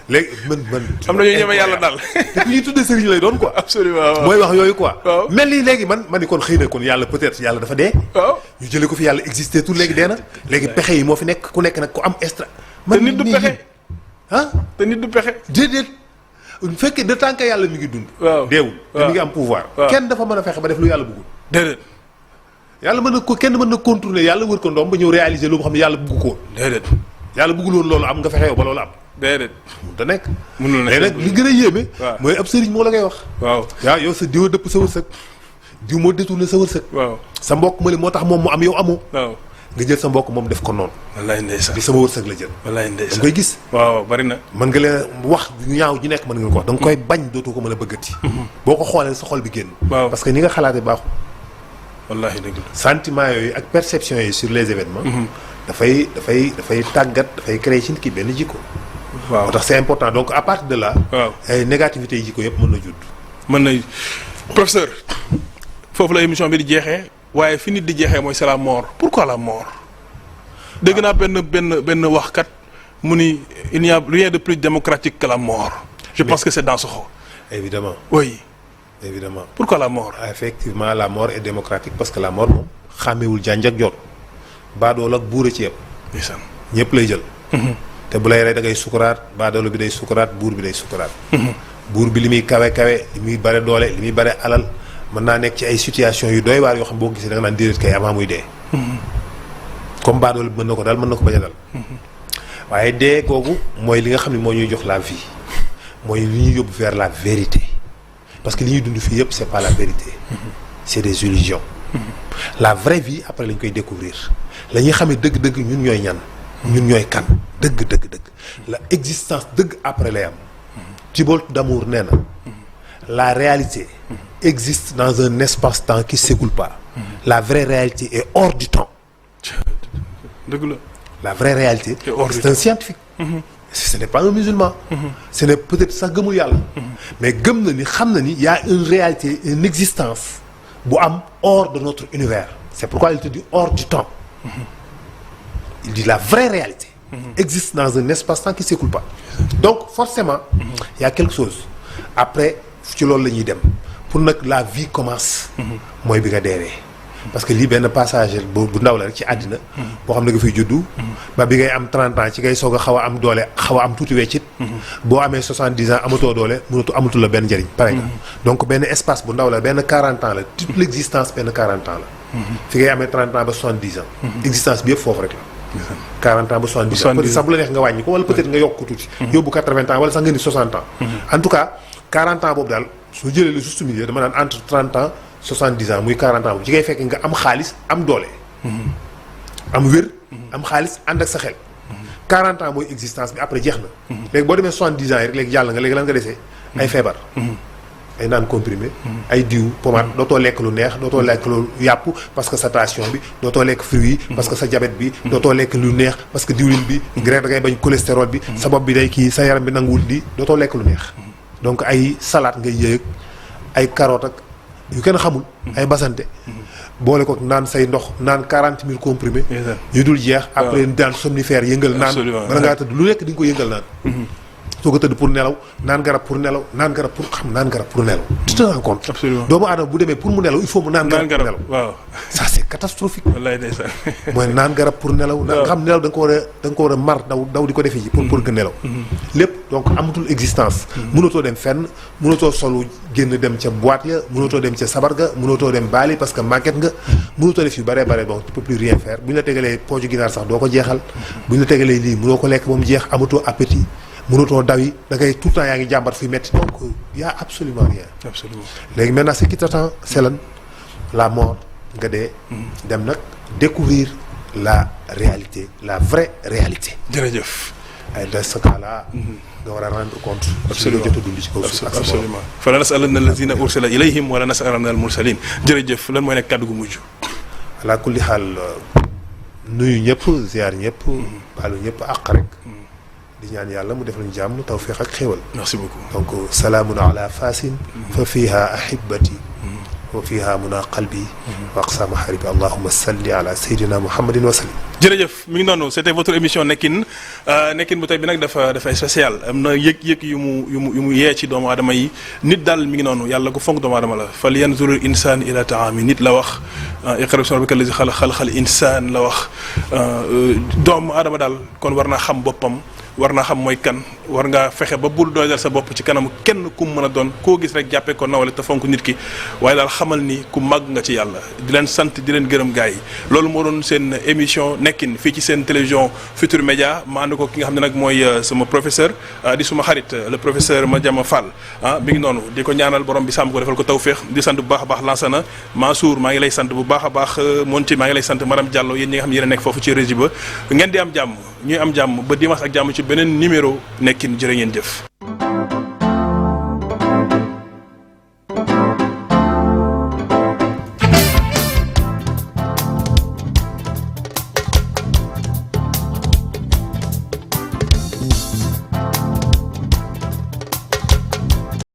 léegi man. am na ñuy ñeme yàlla daal. te ku ñuy tuddee sëriñ lay doon quoi. absolument waaw mooy wax yooyu quoi. waaw mel ni léegi man ni kon xëy na kon yàlla peut-être yàlla dafa dee. waaw ñu jëlee ko fi yàlla existé tout léegi dee na. léegi pexe yi moo fi nekk ku nekk nag ku am extra. te nit du pexe. ah te nit du pexe. déedéet bu fekkee de tant que yàlla mi ngi dund. waaw deewul te mi ngi am pouvoir. kenn dafa mën a fexe ba def lu yàlla bëggul. déedéet. yàlla mën na ko kenn mën na contourner yàlla wër ko ndoom ba ñëw réaliser lu xam ne yàlla bëggu ko woon. déedéet. yàlla bëggul woon loolu am nga fexe yow ba loolu am. déedéet. mënut a nekk. mënul nekk léegi nag li gën a yéeme. waaw mooy ab sëriñ moo la koy wax. waaw waaw yow sa diw a dëpp sa wërsëg diw moo détourné sa wërsëg. waaw sa mbokk ma moo tax moom mu am yow amoo. waaw nga jël sa mbokk moom def ko noonu. wallaay ndeysaan di sama wërsëg la jël. wallaay da ndeysaan nga koy gis. waaw bari na. mën nga leen wax ñaaw ju nekk mën nga ko wax da nga koy bañ dootoo ko mën a bëggati. boo ko xoolee sa xol bi génn. waaw parce que ni nga xalaatee baaxul. wallaahi dëgg la. sentiment yooyu ak perception yi sur les événements. dafay tàggat dafay créer ci nit ki benn jikko. waaw moo tax c'est important donc à partir de là. waaw ay négativité yi jikko yëpp mën na judd. mën na professeur foofu la émission bi di jeexee waaye fi nit di jeexee mooy c'est la mort pourquoi la mort. dégg naa benn waxkat mu ni il n'y a rien de plus démocratique que la mort. je pense que c'est dans Sokho. évidemment oui. évidemment pourquoi la mort. effectivement la mort est démocratique parce que la mort moom xàmmewul jànj ak jot baadool ak buur a ci yëpp. ndeysaan ñëpp lay jël. te bu lay rey da ngay sukuraat baadoolo bi day sukuraat buur bi day sukuraat. buur bi li muy kawe li muy bare doole li muy bare alal mën naa nekk ci ay situation yu doy waar yoo xam boo gisee da nga naan déedéet kay avant muy dee. comme baadoolo bi mën na ko dal mën na ko bañ a dal. waaye dee googu mooy li nga xam ne moo ñuy jox la vie mooy li ñuy yóbbu vers la vérité parce que li ñuy dund fii yëpp c'est pas la vérité. c'est des illusions. la vraie vie après lañ koy découvrir la ñuy xamee dëgg-dëgg ñun ñooy ñan. ñun ñooy kan dëgg la existence dëgg après lay am. Thibault Damour nee na la réalité existe dans un espace-temps qui s'écoule pas. la vraie réalité est hors du temps. dëgg la. la vraie réalité c'est un scientifique. ce n'est pas un musulman. ce n'est peut-être sax gëmul yàlla. mais gëm na ni xam na ni y a une réalité une existence bu am hors de notre univers. c'est pourquoi il te dit hors du temps. il dit la vraie réalité existe dans un espace-temps qui s'écoule pas. donc forcément il y a quelque chose après ci loolu la ñuy dem pour nag la vie commence. mooy bi nga deewee. parce que lii benn passage bu ndaw la rek ci àddina. boo xam ne nga fiy juddu. ba bi ngay am 30 ans ci ngay soog a xaw a am doole xaw a am tuuti weccit. boo amee 70 ans amatoo doole amatul la benn njëriñ. pare nga donc benn espace bu ndaw la benn 40 ans la toute l'existence benn 40 ans la. fi ngay amee 30 ans ba 70 ans. existence bi yëpp foofu rek la. 40 ans ba 70 ans peut-être sax bu la neex nga wàññi ko wala peut-être nga yokk ko tuuti. yóbbu 80 ans wala sax nga ni 60 ans. en tout cas 40 ans boobu daal soo jëlee le juste milieu dama naan entre 30 ans 70 ans muy 40 ans boobu ci ngay fekk nga am xaalis am doole. am wér. am xaalis ànd ak sa xel. 40 ans mooy existence bi après jeex na. léegi boo demee 70 ans yi rek léegi jàll nga léegi lan nga desee ay feebar. ay naan comprimé. ay diw pommade dootoo lekk lu neex dootoo lekk lu yàpp parce que sa tension bi dootoo lekk fruits yi. parce que sa diabète bi. dootoo lekk lu neex parce que diwlin bi. graisse da ngay bañ cholestérol bi. sa bopp bi day kii sa yaram bi nanguwul di dootoo lekk lu neex. donc ay salade ngay yëg ay carotte ak yu kenn xamul. ay basante. boole ko naan say ndox naan 40 000 comprimés. yu dul jeex. après daan somnifère yëngal naan. bala ngaa tëdd lu nekk di nga ko yëngal naan. soo ko tëdd pour nelaw naan garab pour nelaw naan garab pour nelaw. tu te rends compte. absolument doomu aadama bu demee pour mu nelaw il faut mu naan garab pour nelaw. waaw ça c'est catastrophique. wallaay ndeysaan. mooy naan garab pour nelaw. nga xam nelaw da nga ko war a mar daw di ko defee ji. pour nga nelaw. lépp donc amatul existence. mënatoo dem fenn mënatoo solu génn dem ca boîte ya mënatoo dem ca sabar ga mënatoo dem baali parce que màgget nga. mënatoo def yu bare bon tu peux plus rien faire bu ñu la tegalee pooju ginaar sax doo ko jeexal. bu ñu la tegalee lii mënoo ko lekk ba mu jeex amatoo appétit mënatoo daw yi da ngay tout le temps yaa ngi jàmbat fuy metti donc y a absolument rien. absolument léegi maintenant ce qui t'attend c'est lan la mort nga dee. dem nag découvrir la réalité la vraie réalité. jërëjëf. ay dans ce cas-là. nga war a rendre compte. absolument ci li nga jot a dund ci kaw suuf ak absolument fala nasalanna allazina ursila ilayhim wala nasalanna al mursalin jërëjëf lan mooy nekk kàddu gu mujj. ala kulli xaal nuyu ñëpp ziar ñëpp. baalu ñëpp àq rek. di ñaan yàlla mu def lañu jàmm tawfiq ak xéwal. merci beaucoup. donc salaamun ala fasin. fa fiha ahibati. wa fiha muna qalbi. wa aqsa maharibi allahumma salli ala sayyidina muhammadin wa sallim. jërëjëf mi ngi noonu c'était votre émission nekkin nekkin bu tey bi nag dafay spécial am na yëg-yëg yu mu yee ci doomu aadama yi nit daal mi ngi noonu yàlla ku fonk doomu aadama la fal yanzurul insaan ila taami nit la wax iqra bismi rabbika allazi xalaqal insaan la wax doomu aadama daal kon war naa xam boppam war naa xam mooy kan war ngaa fexe ba bul doyal sa bopp ci kanam kenn ku mu mën a doon koo gis rek jàppee ko nawale te fonk nit ki waaye daal xamal ni ku màgg nga ci yàlla di leen sant di leen gërëm gars yi loolu moo doon seen émission nekkin fii ci seen télévision Futur Média ma ànd ko ki nga xam ne nag mooy sama professeur di suma xarit le professeur Madiama Fall mi ngi noonu di ko ñaanal borom bi sàmm ko defal ko tawféex di sant bu baax a baax Lansana Mansour maa ngi lay sant bu baax a baax Monti maa ngi lay sant madame Diallo yéen ñi nga xam ne yéen a nekk foofu ci régie ba ngeen di am jàmm ñuy am jàmm ba dimanche ak jàmm ci beneen numéro nekkin jërë ngeen jëf